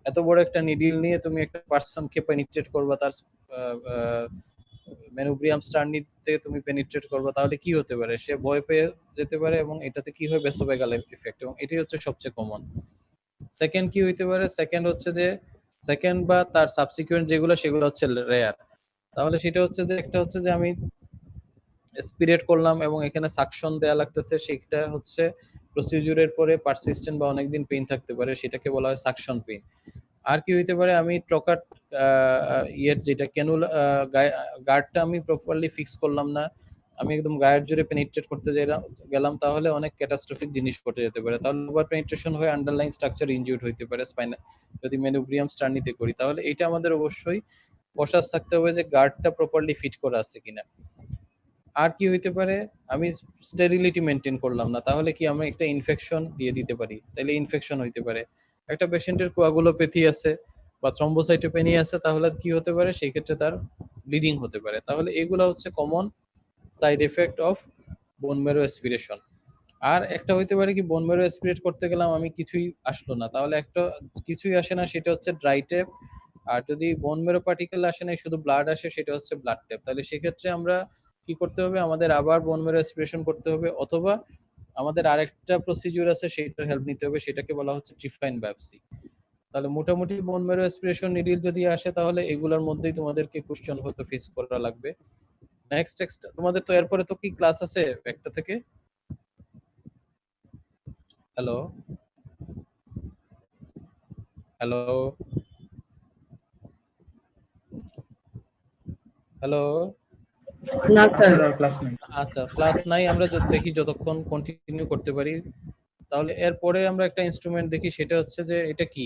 এত বড় একটা নিডিল নিয়ে তুমি একটা পার্সনকে পেনিট্রেট করবা, তার মেনুব্রিয়াম স্টার্নিতে তুমি পেনিট্রেট করবা, তাহলে কি হতে পারে, সে ভয় পেয়ে যেতে পারে এবং এটাতে কি হয় ভেসোভ্যাগাল এফেক্ট, এবং এটাই হচ্ছে সবচেয়ে কমন। সেকেন্ড কি হইতে পারে, সেকেন্ড হচ্ছে যে সেকেন্ড বা তার সাবসিকুয়েন্ট যেগুলো সেগুলো হচ্ছে রেয়ার। তাহলে সেটা হচ্ছে যে একটা হচ্ছে যে আমি স্পিরেট করলাম এবং এখানে সাকশন দেয়া লাগতেছে, সেটা হচ্ছে প্রসিডিউরের পরে পারসিস্টেন্ট বা অনেকদিন পেইন থাকতে পারে, সেটাকে বলা হয় সাকশন পেইন। আর কি হইতে পারে, আমি ট্রকাট ইয়ের যেটা ক্যানুল গার্ডটা আমি প্রপারলি ফিক্স করলাম না, আমি একদম গায়ের জোরে পেনিট্রেট করতে গেলাম, তাহলে অনেক ক্যাটাস্ট্রফিক জিনিস ঘটে যেতে পারে। তাহলে ওভার পেনিট্রেশন হয়ে আন্ডারলাইন স্ট্রাকচার ইনজিউরড হইতে পারে স্পাইনাল, যদি মেনুব্রিয়াম স্টার্নিতে করি। তাহলে এটা আমাদের অবশ্যই কশাস থাকতে হবে যে গার্ডটা প্রপারলি ফিট করা আছে কিনা। আর কি হইতে পারে, আমি স্টেরিলিটি মেনটেন করলাম না, তাহলে কি আমি একটা ইনফেকশন দিয়ে দিতে পারি, তাহলে ইনফেকশন হইতে পারে। একটা পেশেন্টের কোয়াগুলোপ্যাথি আছে বা থ্রম্বোসাইটোপেনিয়া আছে, তাহলে কি হতে পারে, সেই ক্ষেত্রে তার ব্লিডিং হতে পারে। তাহলে এগুলো হচ্ছে common side effect of bone marrow aspiration. আর একটা হইতে পারে কি, বোন ম্যারো অ্যাসপিরেট করতে গেলাম আমি কিছুই আসলো না, তাহলে একটা কিছুই আসে না, সেটা হচ্ছে ড্রাই টেপ। আর যদি বোন ম্যারো পার্টিকেল আসে না, শুধু ব্লাড আসে, সেটা হচ্ছে ব্লাড টেপ। তাহলে সেক্ষেত্রে আমরা কি করতে হবে, আমাদের আবার বোন ম্যারো অ্যাসপিরেশন করতে হবে, অথবা আমাদের আরেকটা প্রসিডিউর আছে সেটার হেল্প নিতে হবে, সেটাকে বলা হচ্ছে ট্রিফাইন বায়োপসি। তাহলে মোটামুটি বোন ম্যারো অ্যাসপিরেশন নিডিল যদি আসে, তাহলে এগুলোর মধ্যেই তোমাদেরকে কোশ্চেন হয়তো ফেস করা লাগবে। নেক্সট তোমাদের তো এরপরে তো কি ক্লাস আছে একটা থেকে? হ্যালো হ্যালো হ্যালো না স্যার, আর ক্লাস নেই। আচ্ছা, ক্লাস নাই, আমরা দেখি যতক্ষণ কন্টিনিউ করতে পারি। তাহলে এরপরে আমরা একটা ইনস্ট্রুমেন্ট দেখি, সেটা হচ্ছে যে এটা কি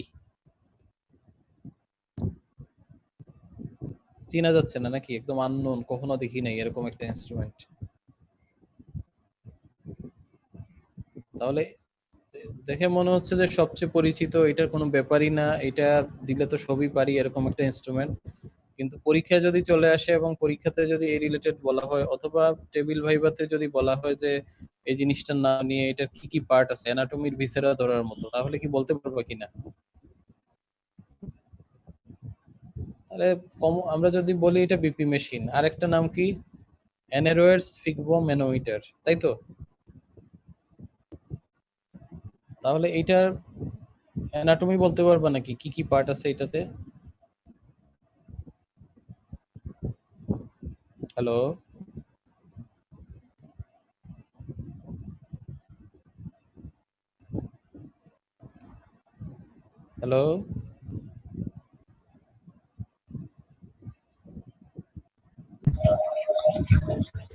চেনা যাচ্ছে না নাকি, একদম আননোন, কখনো দেখি নাই এরকম একটা ইনস্ট্রুমেন্ট। তাহলে দেখে মনে হচ্ছে যে সবচেয়ে পরিচিত, এটার কোনো ব্যাপারই না, এটা দিলে তো সবই পারি এরকম একটা ইনস্ট্রুমেন্ট। কিন্তু পরীক্ষায় যদি চলে আসে এবং পরীক্ষাতে যদি এই রিলেটেড বলা হয়, অথবা টেবিল ভাইভাতে যদি বলা হয় যে এই জিনিসটার নাম নিয়ে এটার কি কি পার্ট আছে অ্যানাটমির ভিসেরা ধরার মতো, তাহলে কি বলতে পারবা কিনা? তাহলে আমরা যদি বলি এটা বিপি মেশিন, আরেকটা নাম কি, অ্যানেরোয়ার স্ফিগমোম্যানোমিটার, তাই তো? তাহলে এইটার অ্যানাটমি বলতে পারবা নাকি, কি কি পার্ট আছে এটাতে? হ্যালো হ্যালো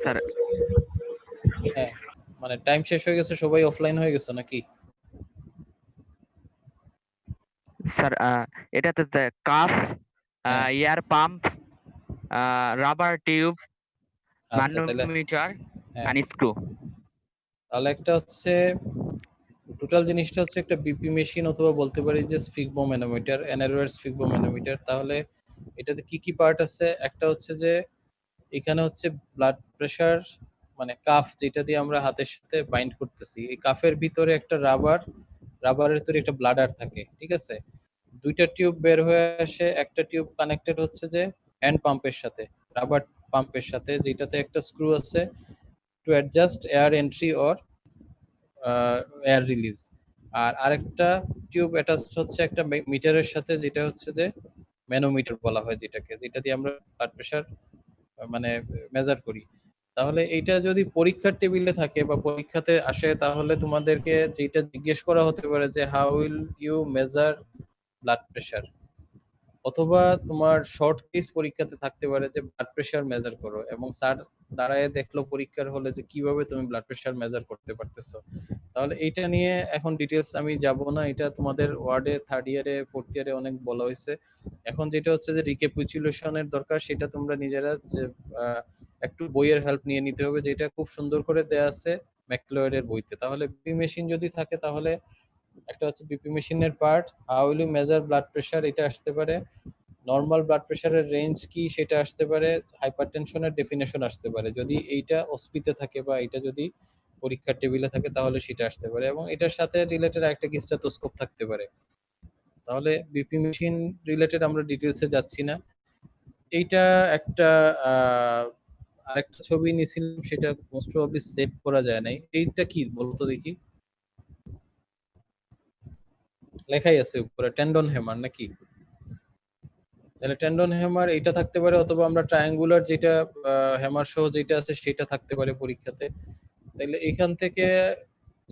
স্যার হ্যাঁ, মানে টাইম শেষ হয়ে গেছে, সবাই অফলাইন হয়ে গেছে নাকি? স্যার এটাতে কাফ, হ্যাঁ, এয়ার পাম্প, রাবার টিউব, আচ্ছা তাহলে ম্যানোমিটার হ্যাঁ, and স্ক্রু। তাহলে একটা হচ্ছে টোটাল জিনিসটা হচ্ছে একটা বিপি মেশিন, অথবা বলতে পারি যে স্ফিগমোম্যানোমিটার, অ্যানারোয়ার স্ফিগমোম্যানোমিটার। তাহলে এটাতে কি কি পার্ট আছে, একটা হচ্ছে যে এখানে হচ্ছে ব্লাড প্রেসার, মানে কাফ যেটা দিয়ে আমরা হাতের সাথে বাইন্ড করতেছি, এই কাফের ভিতরে একটা রাবারের তৈরি একটা ব্লাডার থাকে, ঠিক আছে? দুইটা টিউব বের হয়ে আসে, একটা টিউব কানেক্টেড হচ্ছে যে হ্যান্ড পাম্পের সাথে, রাবার পাম্পের সাথে, যেটাতে একটা স্ক্রু আছে to adjust air entry or air release. আর আরেকটা টিউব অ্যাটাচড হচ্ছে একটা মিটারের সাথে, যেটা হচ্ছে যে ম্যানোমিটার বলা হয়, যেটা দিয়ে আমরা ব্লাড প্রেসার মানে মেজার করি। তাহলে এইটা যদি পরীক্ষার টেবিলে থাকে বা পরীক্ষাতে আসে, তাহলে তোমাদেরকে যেটা জিজ্ঞেস করা হতে পারে যে how will you measure blood pressure, অথবা তোমার শর্ট কেস পরীক্ষাতে থাকতে পারে যে ব্লাড প্রেশার মেজার করো, এবং স্যার দাঁড়ায় দেখলো পরীক্ষার হলে যে কিভাবে তুমি ব্লাড প্রেশার মেজার করতে পারতেছো। তাহলে এইটা নিয়ে এখন ডিটেলস আমি যাব না, এটা তোমাদের ওয়ার্ডে থার্ড ইয়ারে ফোর্থ ইয়ারে অনেক বলা হয়েছে। এখন যেটা হচ্ছে যে রিক্যাপিচুলেশনের দরকার, সেটা তোমরা নিজেরা যে একটু বইয়ের হেল্প নিয়ে নিতে হবে, যেটা খুব সুন্দর করে দেয়া আছে ম্যাকলয়েডের বইতে। তাহলে বিপি মেশিন যদি থাকে, তাহলে একটা হচ্ছে বিপি মেশিনের part, how will you measure blood pressure, এটা আসতে পারে। নর্মাল ব্লাড প্রেশারের রেঞ্জ কি সেটা আসতে পারে। হাইপারটেনশনের ডেফিনেশন আসতে পারে, যদি এইটা অস্পিতে থাকে বা এটা যদি পরীক্ষার টেবিলে থাকে তাহলে সেটা আসতে পারে, এবং এটার সাথে রিলেটেড একটা কি স্টেথোস্কোপ থাকতে পারে। তাহলে বিপি মেশিন রিলেটেড আমরা ডিটেলসে যাচ্ছি না। এইটা একটা আরেকটা ছবি নিয়েছিলাম, সেটা মোস্ট প্রবাবলি সেভ করা যায় নাই। এইটা কি বলতো দেখি, লেখাই আছে উপরে টেন্ডন হ্যামার নাকি? তাহলে টেন্ডন হ্যামার এটা থাকতে পারে, অথবা আমরা ট্রায়াঙ্গুলার যেটা হ্যামার সহ যেটা আছে সেটা থাকতে পারে পরীক্ষাতে। তাহলে এখান থেকে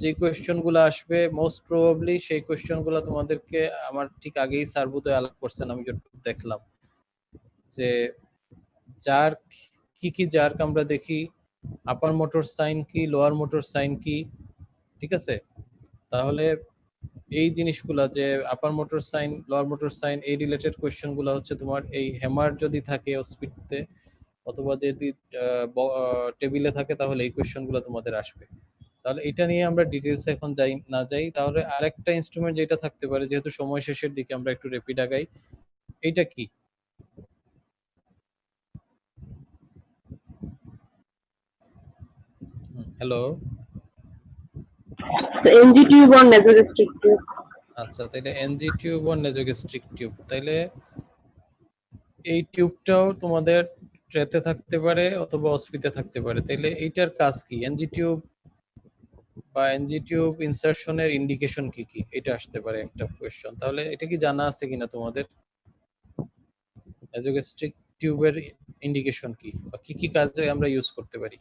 যে কোয়েশ্চেন গুলো আসবে মোস্ট প্রবাবলি সেই কোয়েশ্চেন গুলো তোমাদেরকে আমার ঠিক আগেই স্যার বোধহয় আলাপ করছেন, আমি যতটুকু দেখলাম যে জার্ক কি কি জার্ক আমরা দেখি, আপার মোটর সাইন কি, লোয়ার মোটর সাইন কি, ঠিক আছে? তাহলে এই জিনিসগুলা যে upper motor sign, lower motor sign, এই রিলেটেড কোয়েশ্চেন গুলো হচ্ছে তোমার এই হ্যামার যদি থাকে স্পিডতে, অথবা যদি টেবিলে থাকে, তাহলে এই কোয়েশ্চেন গুলো তোমাদের আসবে। তাহলে এটা নিয়ে আমরা ডিটেলস এখন যাই, তাহলে আরেকটা ইনস্ট্রুমেন্ট যেটা থাকতে পারে, যেহেতু সময় শেষের দিকে আমরা একটু রেপিড আগাই, এইটা কি? Hello, NG tube or nasogastric tube? আচ্ছা, তাহলে এনজি টিউব আর নেজোগ্যাস্ট্রিক টিউব, তাইলে এই টিউবটাও তোমাদের ট্রেতে থাকতে পারে অথবা অস্পিতে থাকতে পারে। তাইলে এইটার কাজ কি? এনজি টিউব বা এনজি টিউব ইনসারশনের ইন্ডিকেশন কি কি, এটা আসতে পারে একটা কোয়েশ্চন। তাহলে এটা কি জানা আছে কিনা তোমাদের, নেজোগ্যাস্ট্রিক টিউবের ইন্ডিকেশন কি বা কি কি কাজে আমরা ইউজ করতে পারি?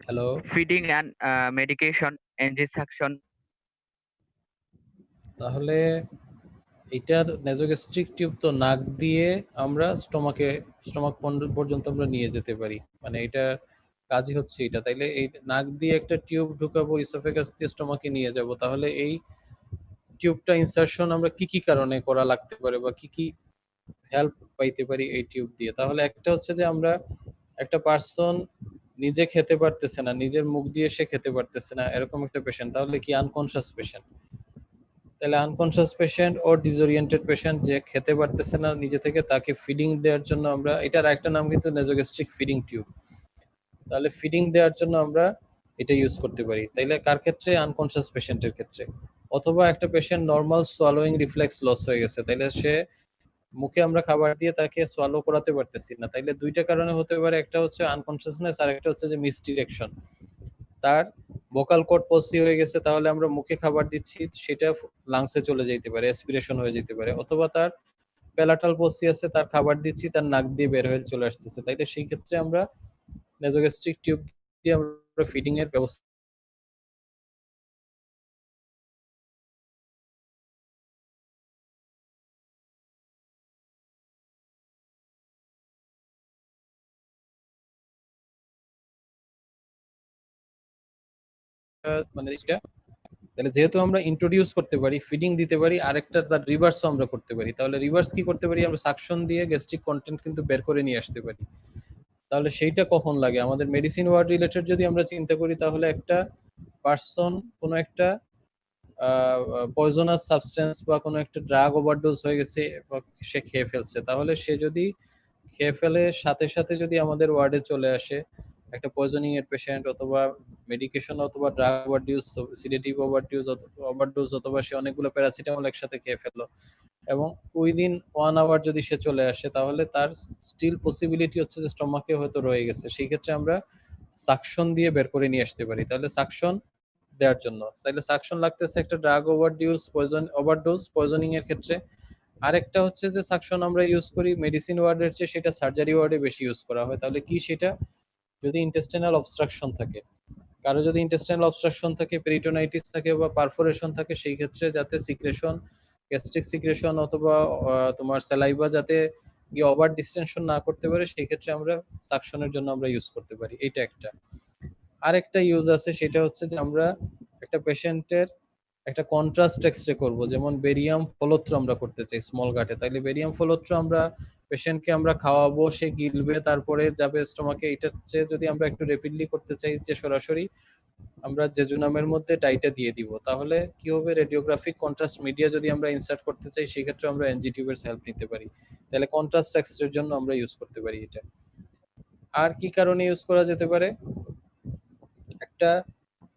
Hello, Feeding and medication, NG suction. তাহলে এটার নেজোগ্যাস্ট্রিক টিউব তো নাক দিয়ে আমরা স্টমাক পর্যন্ত আমরা নিয়ে যেতে পারি, মানে এটা কাজই হচ্ছে এটা। তাইলে এই নাক দিয়ে একটা টিউব ঢুকাবো, ইসোফেগাস দিয়ে স্টমাকে নিয়ে যাব, তাহলে এই টিউবটা ইনসারশন আমরা কি কি কারণে করা লাগতে পারে বা কি কি হেল্প পাইতে পারি এই টিউব দিয়ে? তাহলে একটা হচ্ছে যে আমরা একটা পার্সন নিজে খেতে পারতেছে না, নিজের মুখ দিয়ে সে খেতে পারতেছে না, এরকম একটা পেশেন্ট, তাহলে কি আনকনশাস পেশেন্ট? তাহলে আনকনশাস পেশেন্ট ও ডিসওরিয়েন্টেড পেশেন্ট যে খেতে পারতেছে না নিজে থেকে, তাকে ফিডিং দেওয়ার জন্য আমরা, এটার একটা নাম কিন্তু নেজোগ্যাস্ট্রিক ফিডিং টিউব, তাহলে ফিডিং দেওয়ার জন্য আমরা এটা ইউজ করতে পারি। তাইলে কার ক্ষেত্রে? আনকনশাস পেশেন্টের ক্ষেত্রে। অথবা একটা patient normal swallowing reflex loss হয়ে গেছে, তাইলে সে মুখে আমরা খাবার দিয়ে তাকে সোয়ালো করাতে পারতেছি না, তাইলে দুইটা কারণে হতে পারে, একটা হচ্ছে আনকনশাসনেস আর একটা হচ্ছে যে মিসডিরেকশন। তার ভোকাল কর্ড পসি হয়ে গেছে, তাহলে আমরা মুখে খাবার দিচ্ছি, সেটা লাংসে চলে যেতে পারে, অ্যাসপিরেশন হয়ে যেতে পারে, অথবা তার প্যালাটাল পসি আছে, তার খাবার দিচ্ছি, তার নাক দিয়ে বের হয়ে চলে আসতেছে, তাইলে সেই ক্ষেত্রে আমরা নেজোগ্যাস্ট্রিক টিউব দিয়ে আমরা ফিডিং এর ব্যবস্থা মানে এটা, তাহলে যেহেতু আমরা ইন্ট্রোডিউস করতে পারি, ফিডিং দিতে পারি, আরেকটা তার রিভার্সও আমরা করতে পারি। তাহলে রিভার্স কি করতে পারি? আমরা সাকশন দিয়ে গ্যাস্ট্রিক কন্টেন্ট কিন্তু বের করে নিয়ে আসতে পারি। তাহলে সেইটা কখন লাগে? আমাদের মেডিসিন ওয়ার্ড রিলেটেড যদি আমরা চিন্তা করি, তাহলে একটা পার্সন কোনো একটা পয়জনাস সাবস্টেন্স বা কোনো একটা ড্রাগ ওভারডোজ হয়ে গেছে বা সে খেয়ে ফেলছে, তাহলে সে যদি খেয়ে ফেলে সাথে সাথে যদি আমাদের ওয়ার্ডে চলে আসে একটা পয়জনিং এর পেশেন্ট, অথবা মেডিকেশন অথবা ড্রাগ ওভারডিউজ, সিডেটিভ ওভারডোজ, অথবা সে অনেকগুলো প্যারাসিটামল একসাথে খেয়ে ফেললো, এবং উইদিন 1 আওয়ার যদি সে চলে আসে, তাহলে তার স্টিল পসিবিলিটি হচ্ছে যে স্টমাকে হয়তো রয়ে গেছে, সেই ক্ষেত্রে আমরা সাকশন দিয়ে বের করে নিয়ে আসতে পারি। তাহলে সাকশন দেওয়ার জন্য, তাহলে সাকশন লাগতেছে একটা ড্রাগ ওভারডোজ পয়জনিং এর ক্ষেত্রে। আরেকটা হচ্ছে যে সাকশন আমরা ইউজ করি মেডিসিন ওয়ার্ডের চেয়ে সেটা সার্জারি ওয়ার্ডে বেশি ইউজ করা হয়। তাহলে কি সেটা, যদি ইন্টেস্টাইনাল অবস্ট্রাকশন থাকে, কারো যদি ইন্টেস্টাইনাল অবস্ট্রাকশন থাকে, পেরিটোনাইটিস থাকে বা পারফোরেশন থাকে, সেই ক্ষেত্রে যাতে সিক্রেশন, গ্যাস্ট্রিক সিক্রেশন অথবা তোমার স্যালাইভা যাতে গিয়ে ওভার ডিস্টেনশন না করতে পারে, সেই ক্ষেত্রে আমরা সাকশনের জন্য আমরা ইউজ করতে পারি। এটা একটা। আরেকটা ইউজ আছে, সেটা হচ্ছে যে আমরা একটা পেশেন্টের একটা কন্ট্রাস্ট এক্সরে করব, যেমন বেরিয়াম ফলত্র আমরা করতে চাই স্মল গাটে, তাইলে বেরিয়াম ফলত্র আমরা পেশেন্টকে আমরা খাওয়াবো, সে গিলবে, তারপরে যাবে স্টমাকে। এটা যদি আমরা একটু র্যাপিডলি করতে চাই, যে সরাসরি আমরা জেজুনামের মধ্যে ডাইটা দিয়ে দিব, তাহলে কি হবে, রেডিওগ্রাফিক কন্ট্রাস্ট মিডিয়া যদি আমরা ইনসার্ট করতে চাই, সেই ক্ষেত্রে আমরা এনজি টিউবের হেল্প নিতে পারি। তাহলে কন্ট্রাস্ট এক্সরের জন্য আমরা ইউজ করতে পারি এটা। আর কি কারণে ইউজ করা যেতে পারে, একটা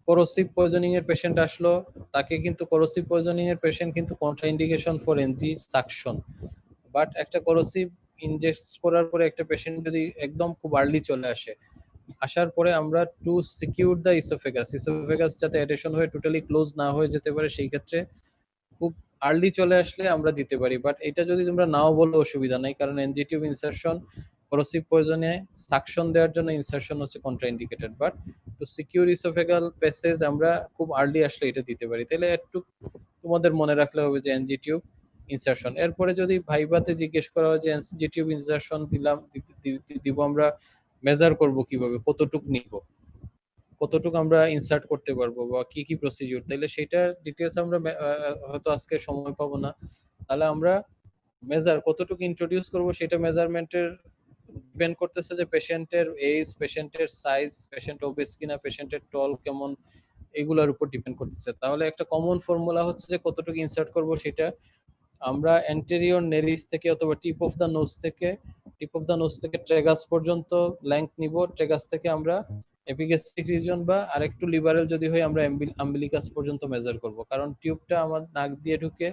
করোসিভ পয়জনিং এর পেশেন্ট আসলো, তাকে কিন্তু করোসিভ পয়জনিং এর পেশেন্ট কিন্তু contraindication for NG suction, but একটা করোসিভ ইনজেক্ট করার পরে একটা পেশেন্ট যদি একদম খুব আর্লি চলে আসে, আসার পরে আমরা টু সিকিউর দ্য ইসোফেগাস যাতে অ্যাডেশন হয়ে টোটালি ক্লোজ না হয়ে যেতে পারে, সেই ক্ষেত্রে খুব আর্লি চলে আসলে আমরা দিতে পারি। বাট এটা যদি তোমরা নাও বলো অসুবিধা নাই, কারণ এনজি টিউব ইনসারশন করোসিভ পয়জনে সাকশন দেওয়ার জন্য ইনসারশন হচ্ছে contraindicated, but to secure oesophageal passage আমরা খুব আর্লি আসলে এটা দিতে পারি। তাহলে একটু তোমাদের মনে রাখলে হবে যে এনজি টিউব ইনসারশন। এরপরে যদি ভাইবাতে জিজ্ঞেস করা হয় যে এনজি টিউব ইনসারশন দিব আমরা মেজার করব কিভাবে, কতটুক নিব, কতটুকু আমরা ইনসার্ট করতে পারবো বা কি কি প্রসিডিউর, তাহলে সেটা ডিটেলস আমরা হয়তো আজকে সময় পাবো না। তাহলে আমরা মেজার কতটুকু ইন্ট্রোডিউস করব, সেটা মেজারমেন্টের ডিপেন্ড করতেছে যে পেশেন্টের এজ, পেশেন্টের সাইজ, পেশেন্ট ওবেস কিনা, পেশেন্টের টল কেমন, এগুলোর উপর ডিপেন্ড করতেছে। তাহলে একটা কমন ফর্মুলা হচ্ছে যে কতটুকু ইনসার্ট করব, সেটা আমরা অ্যান্টেরিয়র নেরিস থেকে অথবা টিপ অফ দ্য নোজ থেকে ট্রেগাস পর্যন্ত লেংথ নিব, ট্রেগাস থেকে আমরা এপিগ্যাস্ট্রিক রিজন বা আরেকটু লিবারেল যদি হয় আমরা আম্বিলিকাস পর্যন্ত মেজার করব, কারণ টিউবটা আমার নাক দিয়ে ঢুকে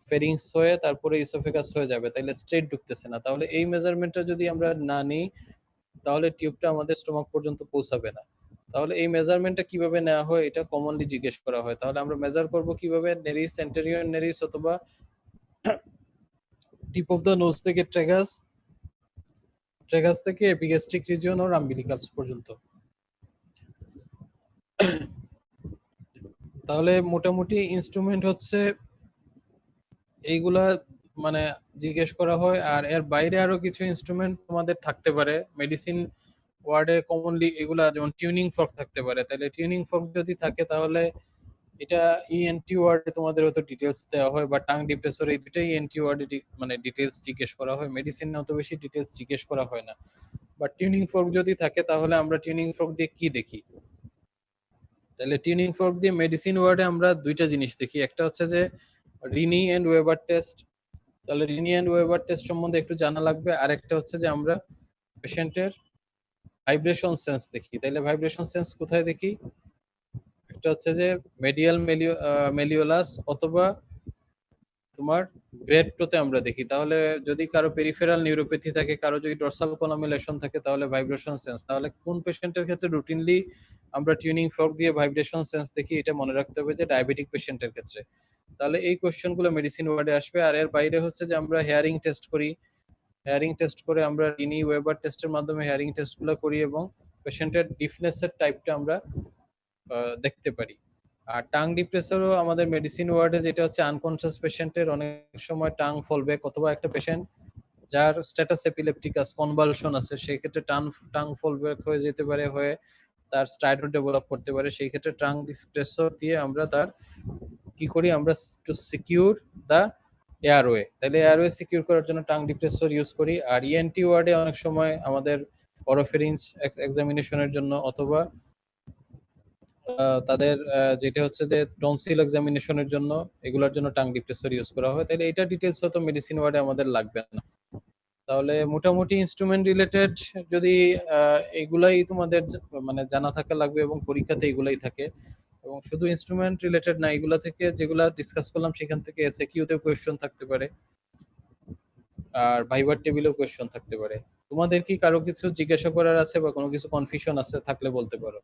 ফেরিংস হয়ে তারপরে ইসোফেগাস হয়ে যাবে, তাইলে স্ট্রেট ঢুকতেছে না। তাহলে এই মেজারমেন্টটা যদি আমরা না নিই, তাহলে টিউবটা আমাদের স্টমাক পর্যন্ত পৌঁছাবে না। তাহলে এই মেজারমেন্টটা কিভাবে নেওয়া হয়, এটা কমনলি জিজ্ঞেস করা হয়। তাহলে আমরা মেজার করব কিভাবে, নেরিস, অ্যান্টেরিয়র নেরিস অথবা টিপ অফ দ্য নোজ থেকে ট্রেগাস থেকে এপিগ্যাস্ট্রিক রিজিয়ন আর আম্বিলিকাস পর্যন্ত। তাহলে মোটামুটি ইনস্ট্রুমেন্ট হচ্ছে এইগুলা মানে জিজ্ঞেস করা হয়। আর এর বাইরে আরো কিছু ইনস্ট্রুমেন্ট তোমাদের থাকতে পারে মেডিসিন ওয়ার্ডে কমনলি, এগুলা যেমন টিউনিং ফর্ক থাকতে পারে। তাহলে টিউনিং ফর্ক যদি থাকে, তাহলে এটা ইএনটি ওয়ার্ডে তোমাদের হয়তো ডিটেলস দেওয়া হয়, বা টাং ডিপ্রেসর, এই দুটাই ইএনটি ওয়ার্ডে মানে ডিটেলস জিজ্ঞেস করা হয়, মেডিসিনে অত বেশি ডিটেলস জিজ্ঞেস করা হয় না। বাট টিউনিং ফর্ক যদি থাকে, তাহলে আমরা টিউনিং ফর্ক দিয়ে কি দেখি, তাহলে টিউনিং ফর্ক দিয়ে মেডিসিন ওয়ার্ডে আমরা দুইটা জিনিস দেখি। একটা হচ্ছে যে রিনি এন্ড ওয়েবার টেস্ট, তাহলে রিনি এন্ড ওয়েবার টেস্ট সম্বন্ধে একটু জানা লাগবে। আর একটা হচ্ছে যে আমরা পেশেন্টের ভাইব্রেশন সেন্স দেখি। তাহলে ভাইব্রেশন সেন্স কোথায় দেখি, একটা হচ্ছে যে মেডিয়াল মেলিওলাস অথবা তোমার গ্রেড টোতে আমরা দেখি। তাহলে যদি কারো পেরিফেরাল নিউরোপ্যাথি থাকে, কারো যদি ডরসাল কলামে লেশন থাকে, তাহলে ভাইব্রেশন সেন্স। তাহলে কোন পেশেন্টের ক্ষেত্রে রুটিনলি আমরা টিউনিং ফর্ক দিয়ে ভাইব্রেশন সেন্স দেখি, এটা মনে রাখতে হবে যে ডায়াবেটিক পেশেন্টের ক্ষেত্রে। তাহলে এই কোশ্চেনগুলো মেডিসিন ওয়ার্ডে আসবে। আর এর বাইরে হচ্ছে যে আমরা হেয়ারিং টেস্ট করি, হেয়ারিং টেস্ট করে আমরা রিনি ওয়েবার টেস্টের মাধ্যমে হেয়ারিং টেস্টগুলো করি এবং পেশেন্টের ডিফনেসের টাইপটা আমরা দেখতে পারি। আর টাং ডিপ্রেসরও আমাদের মেডিসিন ওয়ার্ডে, যেটা হচ্ছে আনকনসিয়াস পেশেন্টের অনেক সময় টাং ফলব্যাক, অথবা একটা পেশেন্ট যার স্ট্যাটাস এপিলেপটিকাস কনভালশন আছে, সেই ক্ষেত্রে টাং ফলব্যাক হয়ে যেতে পারে, হয়ে তার স্টাইডো ডেভেলপ করতে পারে। সেই ক্ষেত্রে টাং ডিপ্রেসর দিয়ে আমরা তার কি করি, আমরা টু সিকিউর দ্য এয়ারওয়ে, তাহলে এয়ারওয়ে সিকিউর করার জন্য টাং ডিপ্রেসর ইউজ করি। আর ইএনটি ওয়ার্ডে অনেক সময় আমাদের অরোফেরিঞ্জ এক্সামিনেশনের জন্য, অথবা তাদের যেটা হচ্ছে যে টনসিল এক্সামিনেশনের জন্য, এগুলোর জন্য টাং ডিপ্রেসর ইউজ করা হয়। তাহলে এটা ডিটেলস হয়তো মেডিসিন ওয়ার্ডে আমাদের লাগবে না। তাহলে মোটামুটি ইনস্ট্রুমেন্ট রিলেটেড যদি এগুলাই তোমাদের মানে জানা থাকা লাগবে, এবং পরীক্ষাতে এগুলাই থাকে। এবং শুধু ইনস্ট্রুমেন্ট রিলেটেড না, এগুলা থেকে যেগুলা ডিসকাস করলাম সেখান থেকে এসএকিউতেও কোয়েশ্চেন থাকতে পারে, আর ভাইবার টেবিলেও কোয়েশ্চেন থাকতে পারে। তোমাদের কি কারো কিছু জিজ্ঞাসা করার আছে বা কোনো কিছু কনফিউশন আছে, থাকলে বলতে পারো।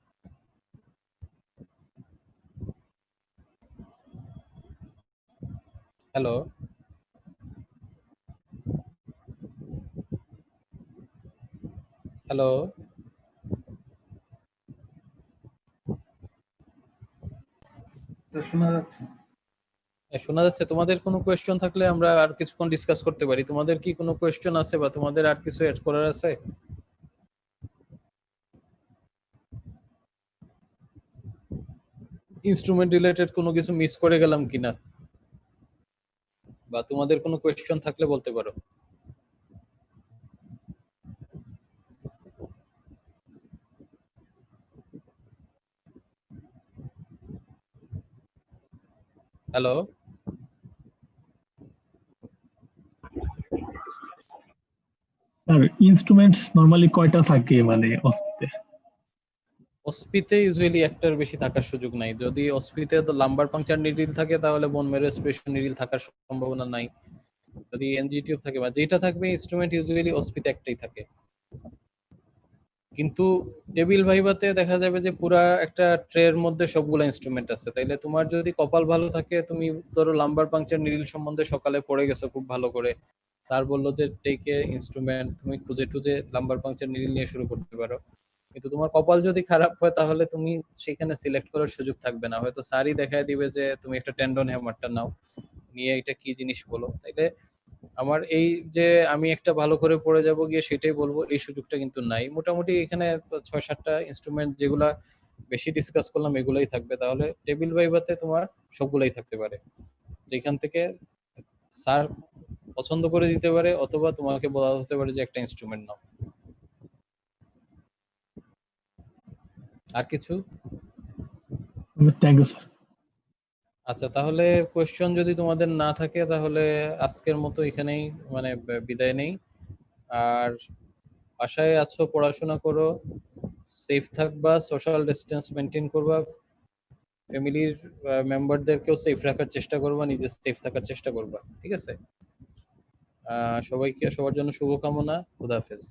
হ্যালো, হ্যালো, শোনা যাচ্ছে? শোনা যাচ্ছে? তোমাদের কোনো কোয়েশ্চন থাকলে আমরা আর কিছুক্ষণ ডিসকাস করতে পারি। তোমাদের কি কোনো কোয়েশ্চন আছে বা তোমাদের আর কিছু এড করার আছে? ইনস্ট্রুমেন্ট রিলেটেড কোনো কিছু মিস করে গেলাম কিনা, বা তোমাদের কোনো কোয়েশ্চন থাকলে বলতে পারো। হ্যালো, স্যার ইনস্ট্রুমেন্টস নরমালি কয়টা থাকে মানে অস্পিতে? অস্পিতে ইউজুয়ালি একটার বেশি থাকার সুযোগ নাই। যদি অস্পিতে তো লাম্বার পাংচার নিডিল থাকে তাহলে বোন ম্যারো স্পেশাল নিডিল থাকার সম্ভাবনা নাই। যদি এনজি টিউব থাকে বা যেটা থাকবে ইনস্ট্রুমেন্ট ইউজুয়ালি অস্পিতে একটাই থাকে। কিন্তু টেবিল ভাইভাতে দেখা যাবে যে পুরা একটা ট্রের মধ্যে সবগুলো ইনস্ট্রুমেন্ট আছে। তাইলে তোমার যদি কপাল ভালো থাকে, তুমি ধরো লাম্বার পাংচার নিডিল সম্বন্ধে সকালে পড়ে গেছো খুব ভালো করে, তার বললো যে টেকে ইনস্ট্রুমেন্ট, তুমি খুঁজে টুজে লাম্বার পাংচার নিডিল নিয়ে শুরু করতে পারো। কিন্তু তোমার কপাল যদি খারাপ হয় তাহলে তুমি সেখানে সিলেক্ট করার সুযোগ থাকবে না। হয়তো স্যারই দেখায় দিবে যে তুমি একটা টেন্ডন হ্যামারটা নাও, নিয়ে এটা কি জিনিস বলো। তাইলে আমার এই যে আমি একটা ভালো করে পড়ে যাব গিয়ে সেটাই বলবো, এই সুযোগটা কিন্তু নাই। মোটামুটি এখানে 6-7টা ইনস্ট্রুমেন্ট যেগুলা বেশি ডিসকাস করলাম এগুলাই থাকবে। তাহলে টেবিল ভাইভাতে তোমার সবগুলাই থাকতে পারে, যেখান থেকে স্যার পছন্দ করে দিতে পারে, অথবা তোমাকে বলা হতে পারে যে একটা ইনস্ট্রুমেন্ট নাও। আর কিছু? Thank you sir. আচ্ছা, তাহলে কোয়েশ্চন যদি তোমাদের না থাকে তাহলে আজকের মতো এখানেই মানে বিদায় নেই। আর বাসায় আছো, পড়াশোনা করো, সেফ থাকবা, সোশ্যাল ডিস্টেন্স মেনটেন করবা, ফ্যামিলির মেম্বারদেরকেও সেফ রাখার চেষ্টা করবা, নিজে সেফ থাকার চেষ্টা করবা। ঠিক আছে? সবাইকে, সবার জন্য শুভকামনা। খুদা হাফেজ।